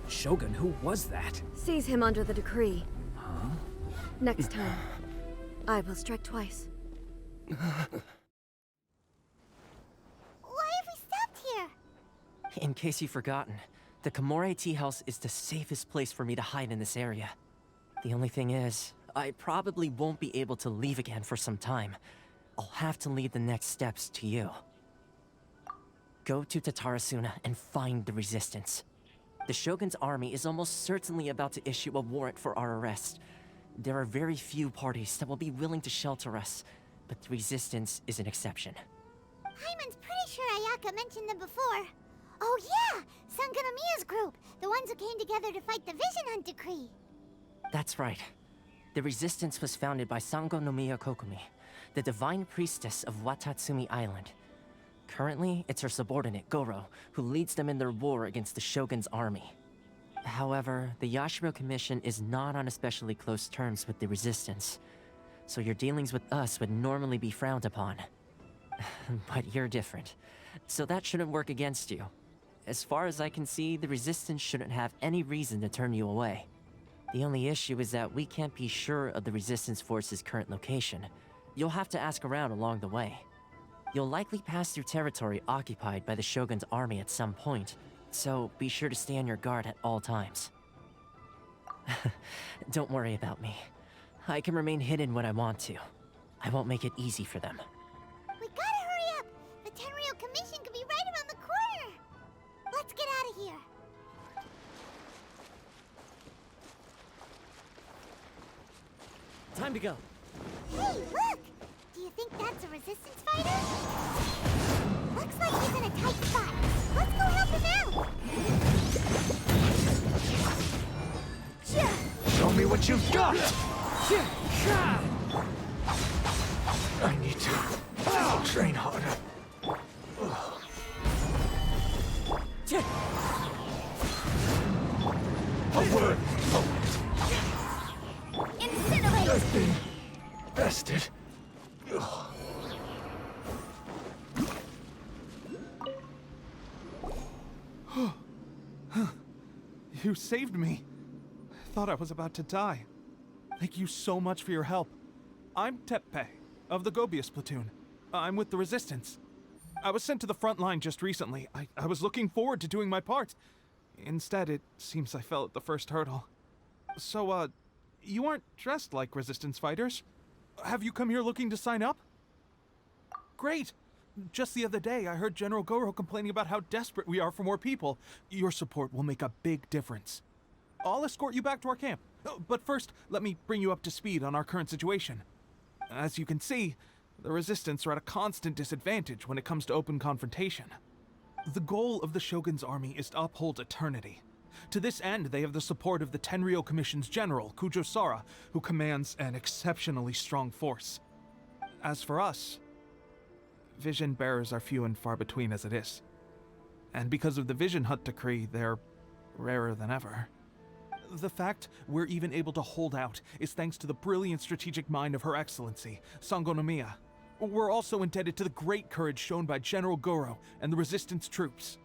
Shogun, who was that? Seize him under the decree. Huh? Next time, I will strike twice. Why have we stopped here? In case you've forgotten, the Komore Tea House is the safest place for me to hide in this area. The only thing is, I probably won't be able to leave again for some time. I'll have to leave the next steps to you. Go to Tatarasuna and find the resistance. The Shogun's army is almost certainly about to issue a warrant for our arrest. There are very few parties that will be willing to shelter us, but the resistance is an exception. Hyman's pretty sure Ayaka mentioned them before. Oh yeah! Sangonomiya's group! The ones who came together to fight the Vision Hunt Decree! That's right. The resistance was founded by Sangonomiya Kokumi, the divine priestess of Watatsumi Island. Currently, it's her subordinate, Goro, who leads them in their war against the Shogun's army. However, the Yashiro Commission is not on especially close terms with the resistance, so your dealings with us would normally be frowned upon. But you're different, so that shouldn't work against you. As far as I can see, the resistance shouldn't have any reason to turn you away. The only issue is that we can't be sure of the resistance force's current location. You'll have to ask around along the way. You'll likely pass through territory occupied by the Shogun's army at some point, so be sure to stay on your guard at all times. Don't worry about me. I can remain hidden when I want to. I won't make it easy for them. We gotta hurry up! The Tenryou Commission could be right around the corner! Let's get out of here! Time to go. Hey, look! Do you think that's a resistance fighter? Looks like he's in a tight spot. Let's go help him out! Show me what you've got! I need to train harder. A word. Incinerate! I've been bested. You saved me. I thought I was about to die. Thank you so much for your help. I'm Teppei, of the Gobius platoon. I'm with the Resistance. I was sent to the front line just recently. I was looking forward to doing my part. Instead, it seems I fell at the first hurdle. So, you aren't dressed like Resistance fighters? Have you come here looking to sign up? Great! Just the other day, I heard General Goro complaining about how desperate we are for more people. Your support will make a big difference. I'll escort you back to our camp. But first, let me bring you up to speed on our current situation. As you can see, the Resistance are at a constant disadvantage when it comes to open confrontation. The goal of the Shogun's army is to uphold eternity. To this end, they have the support of the Tenryou Commission's general, Kujo Sara, who commands an exceptionally strong force. As for us, vision bearers are few and far between as it is. And because of the Vision Hunt Decree, they're rarer than ever. The fact we're even able to hold out is thanks to the brilliant strategic mind of Her Excellency, Sangonomiya. We're also indebted to the great courage shown by General Goro and the Resistance troops.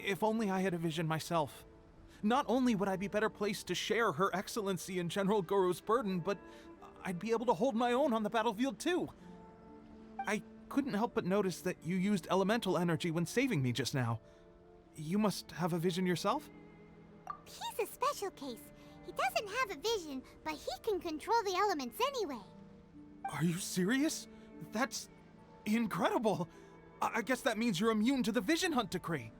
If only I had a vision myself. Not only would I be better placed to share Her Excellency and General Goro's burden, but I'd be able to hold my own on the battlefield too. I couldn't help but notice that you used elemental energy when saving me just now. You must have a vision yourself? He's a special case. He doesn't have a vision, but he can control the elements anyway. Are you serious? That's incredible. I guess that means you're immune to the Vision Hunt Decree.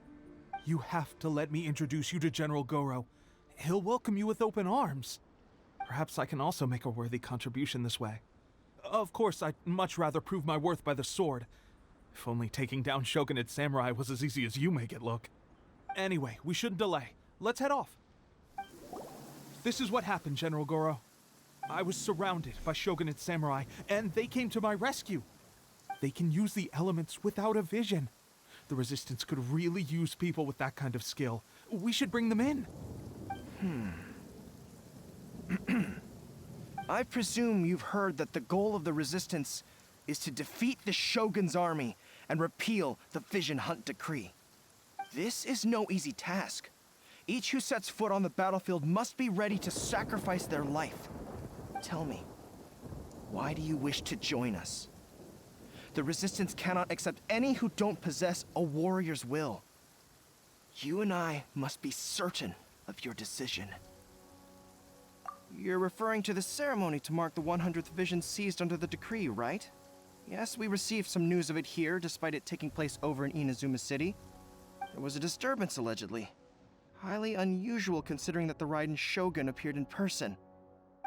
You have to let me introduce you to General Goro. He'll welcome you with open arms. Perhaps I can also make a worthy contribution this way. Of course, I'd much rather prove my worth by the sword. If only taking down Shogunate samurai was as easy as you make it look. Anyway, we shouldn't delay. Let's head off. This is what happened, General Goro. I was surrounded by Shogunate samurai, and they came to my rescue. They can use the elements without a vision. The Resistance could really use people with that kind of skill. We should bring them in. I presume you've heard that the goal of the Resistance is to defeat the Shogun's army and repeal the Vision Hunt Decree. This is no easy task. Each who sets foot on the battlefield must be ready to sacrifice their life. Tell me, why do you wish to join us? The Resistance cannot accept any who don't possess a warrior's will. You and I must be certain of your decision. You're referring to the ceremony to mark the 100th vision seized under the decree, right? Yes, we received some news of it here, despite it taking place over in Inazuma City. There was a disturbance, allegedly. Highly unusual considering that the Raiden Shogun appeared in person.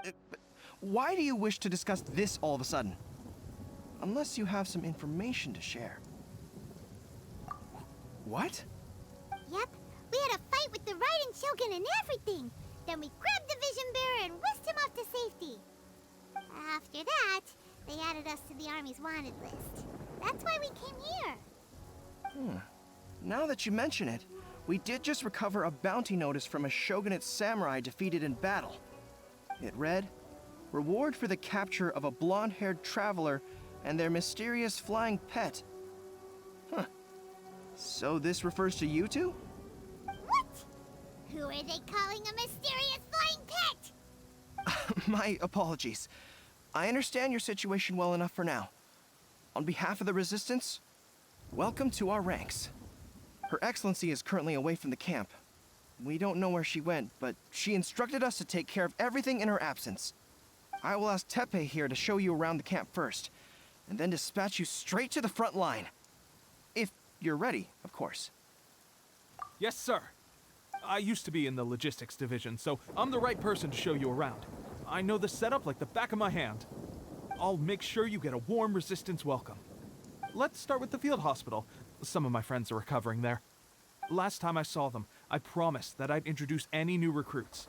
But why do you wish to discuss this all of a sudden? Unless you have some information to share. What? Yep, we had a fight with the Raiden Shogun and everything. Then we grabbed the Vision Bearer and whisked him off to safety. After that, they added us to the Army's wanted list. That's why we came here. Now that you mention it, we did just recover a bounty notice from a shogunate samurai defeated in battle. It read, "Reward for the capture of a blonde-haired traveler and their mysterious flying pet." Huh. So this refers to you two? What? Who are they calling a mysterious flying pet? My apologies. I understand your situation well enough for now. On behalf of the Resistance, welcome to our ranks. Her Excellency is currently away from the camp. We don't know where she went, but she instructed us to take care of everything in her absence. I will ask Teppei here to show you around the camp first, and then dispatch you straight to the front line. If you're ready, of course. Yes, sir. I used to be in the logistics division, so I'm the right person to show you around. I know the setup like the back of my hand. I'll make sure you get a warm Resistance welcome. Let's start with the field hospital. Some of my friends are recovering there. Last time I saw them, I promised that I'd introduce any new recruits.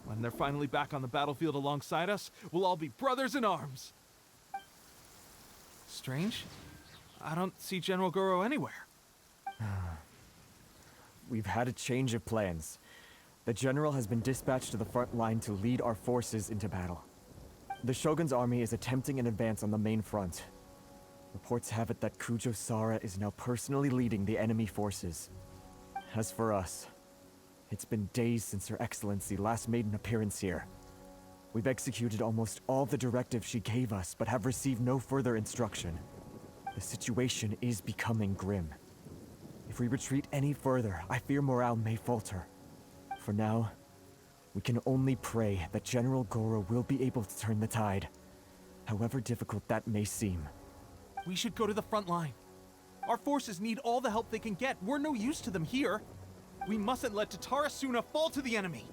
When they're finally back on the battlefield alongside us, we'll all be brothers in arms. Strange. I don't see General Goro anywhere. We've had a change of plans. The general has been dispatched to the front line to lead our forces into battle. The Shogun's army is attempting an advance on the main front. Reports have it that Kujo Sara is now personally leading the enemy forces. As for us, it's been days since Her Excellency last made an appearance here. We've executed almost all the directives she gave us, but have received no further instruction. The situation is becoming grim. If we retreat any further, I fear morale may falter. For now, we can only pray that General Goro will be able to turn the tide, however difficult that may seem. We should go to the front line. Our forces need all the help they can get. We're no use to them here. We mustn't let Tatara Suna fall to the enemy.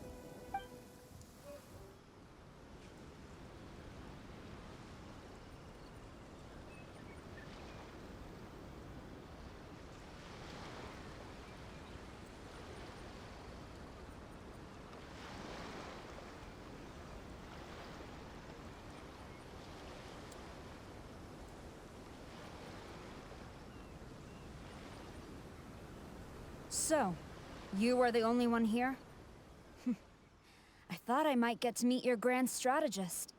So, you are the only one here? I thought I might get to meet your grand strategist.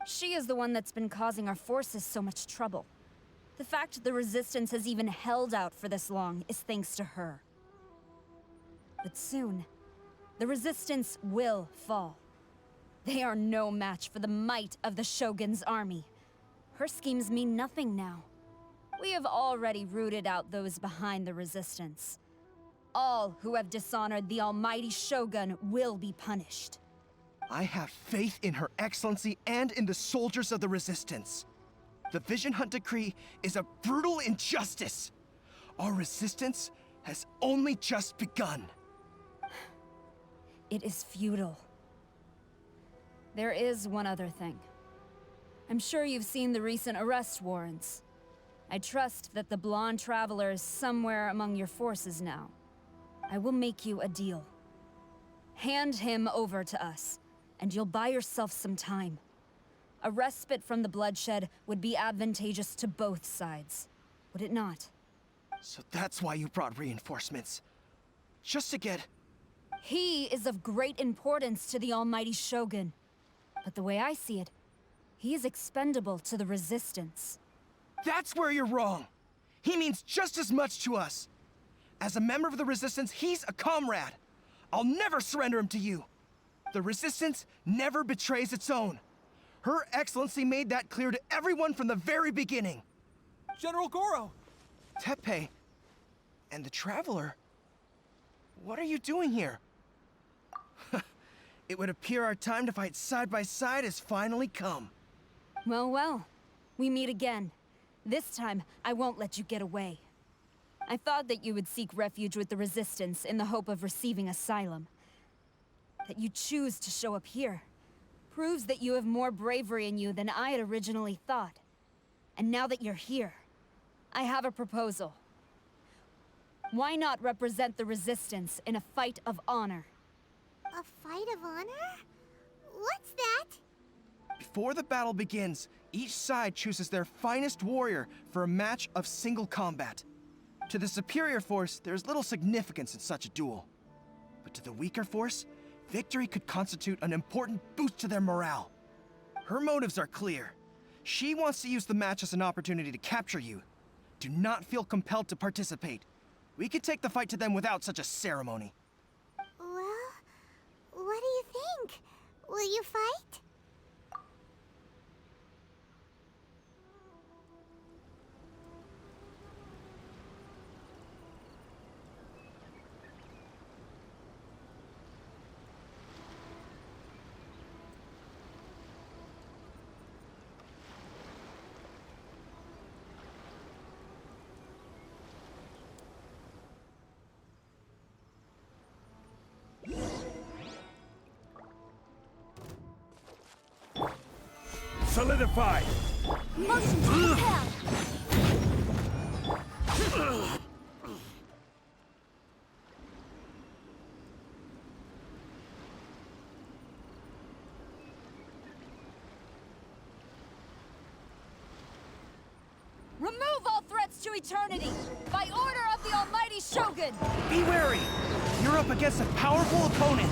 She is the one that's been causing our forces so much trouble. The fact the Resistance has even held out for this long is thanks to her. But soon, the Resistance will fall. They are no match for the might of the Shogun's army. Her schemes mean nothing now. We have already rooted out those behind the Resistance. All who have dishonored the almighty Shogun will be punished. I have faith in Her Excellency and in the soldiers of the Resistance. The Vision Hunt Decree is a brutal injustice. Our resistance has only just begun. It is futile. There is one other thing. I'm sure you've seen the recent arrest warrants. I trust that the blonde traveler is somewhere among your forces now. I will make you a deal. Hand him over to us, and you'll buy yourself some time. A respite from the bloodshed would be advantageous to both sides, would it not? So that's why you brought reinforcements. Just to get He is of great importance to the almighty Shogun. But the way I see it, he is expendable to the Resistance. That's where you're wrong. He means just as much to us. As a member of the Resistance, he's a comrade. I'll never surrender him to you. The Resistance never betrays its own. Her Excellency made that clear to everyone from the very beginning. General Goro! Teppei and the Traveler? What are you doing here? It would appear our time to fight side by side has finally come. Well, well. We meet again. This time, I won't let you get away. I thought that you would seek refuge with the Resistance in the hope of receiving asylum. That you choose to show up here proves that you have more bravery in you than I had originally thought. And now that you're here, I have a proposal. Why not represent the Resistance in a fight of honor? A fight of honor? What's that? Before the battle begins, each side chooses their finest warrior for a match of single combat. To the superior force, there's little significance in such a duel. But to the weaker force, victory could constitute an important boost to their morale. Her motives are clear. She wants to use the match as an opportunity to capture you. Do not feel compelled to participate. We could take the fight to them without such a ceremony. Well, what do you think? Will you fight? Solidify! Motion to repel! Remove all threats to eternity, by order of the almighty Shogun! Be wary! You're up against a powerful opponent!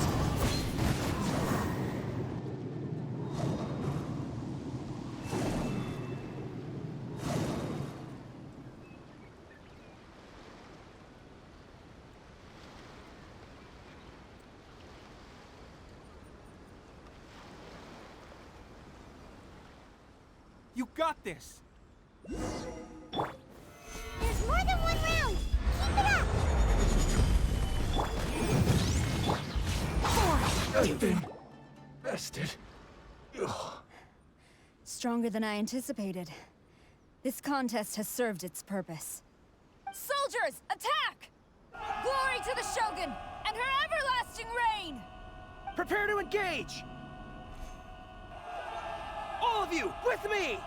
You got this! There's more than one round! Keep it up! I've been bested. Stronger than I anticipated. This contest has served its purpose. Soldiers, attack! Glory to the Shogun and her everlasting reign! Prepare to engage! All of you, with me!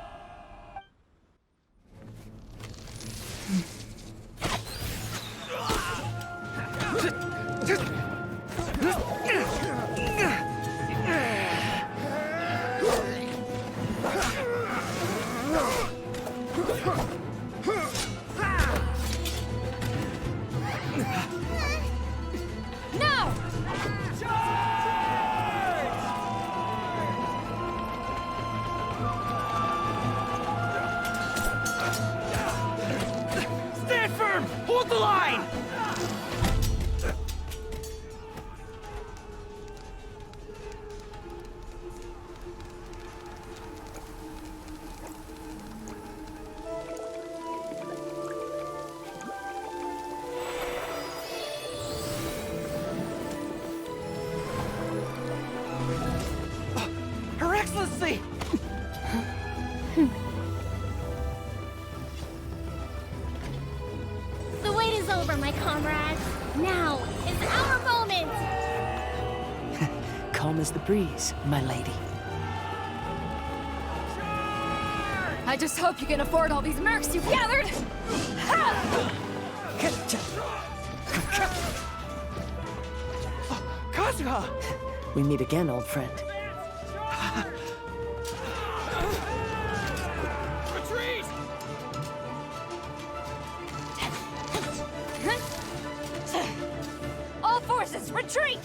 Now! Stand firm! Hold the line! Her Excellency! The wait is over, my comrades. Now is our moment! Calm as the breeze, my lady. I just hope you can afford all these mercs you've gathered! Kazuha! We meet again, old friend. Retreat! All forces, Retreat!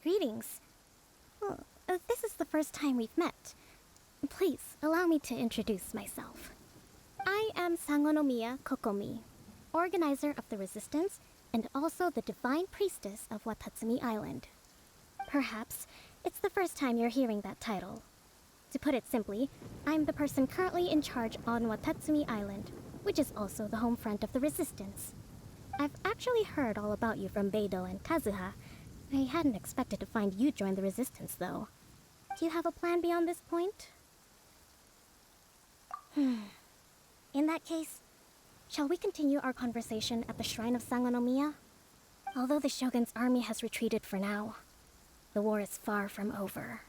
Greetings. Well, this is the first time we've met. Please, allow me to introduce myself. I am Sangonomiya Kokomi, organizer of the Resistance and also the Divine Priestess of Watatsumi Island. Perhaps it's the first time you're hearing that title. To put it simply, I'm the person currently in charge on Watatsumi Island, which is also the home front of the Resistance. I've actually heard all about you from Beidou and Kazuha. I hadn't expected to find you join the Resistance, though. Do you have a plan beyond this point? In that case, shall we continue our conversation at the Shrine of Sangonomiya? Although the Shogun's army has retreated for now, the war is far from over.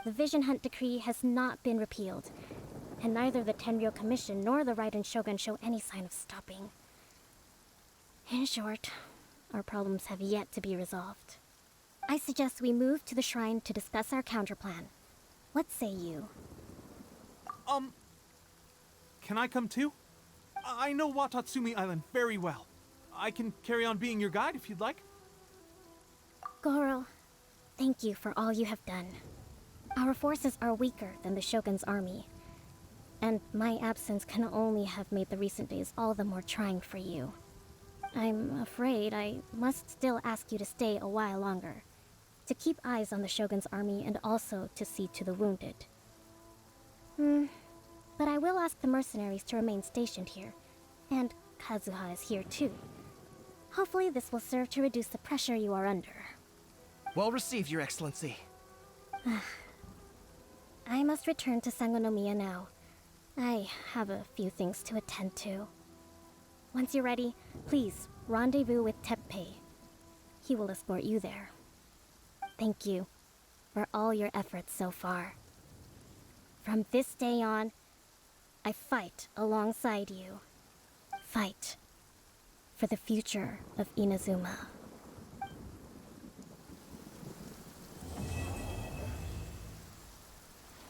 The Vision Hunt Decree has not been repealed, and neither the Tenryou Commission nor the Raiden Shogun show any sign of stopping. In short, our problems have yet to be resolved. I suggest we move to the shrine to discuss our counterplan. What say you? Can I come too? I know Watatsumi Island very well. I can carry on being your guide if you'd like. Goro, thank you for all you have done. Our forces are weaker than the Shogun's army, and my absence can only have made the recent days all the more trying for you. I'm afraid I must still ask you to stay a while longer, to keep eyes on the Shogun's army and also to see to the wounded. But I will ask the mercenaries to remain stationed here, and Kazuha is here too. Hopefully this will serve to reduce the pressure you are under. Well received, Your Excellency. I must return to Sangonomiya now. I have a few things to attend to. Once you're ready, please rendezvous with Teppei. He will escort you there. Thank you for all your efforts so far. From this day on, I fight alongside you. Fight for the future of Inazuma.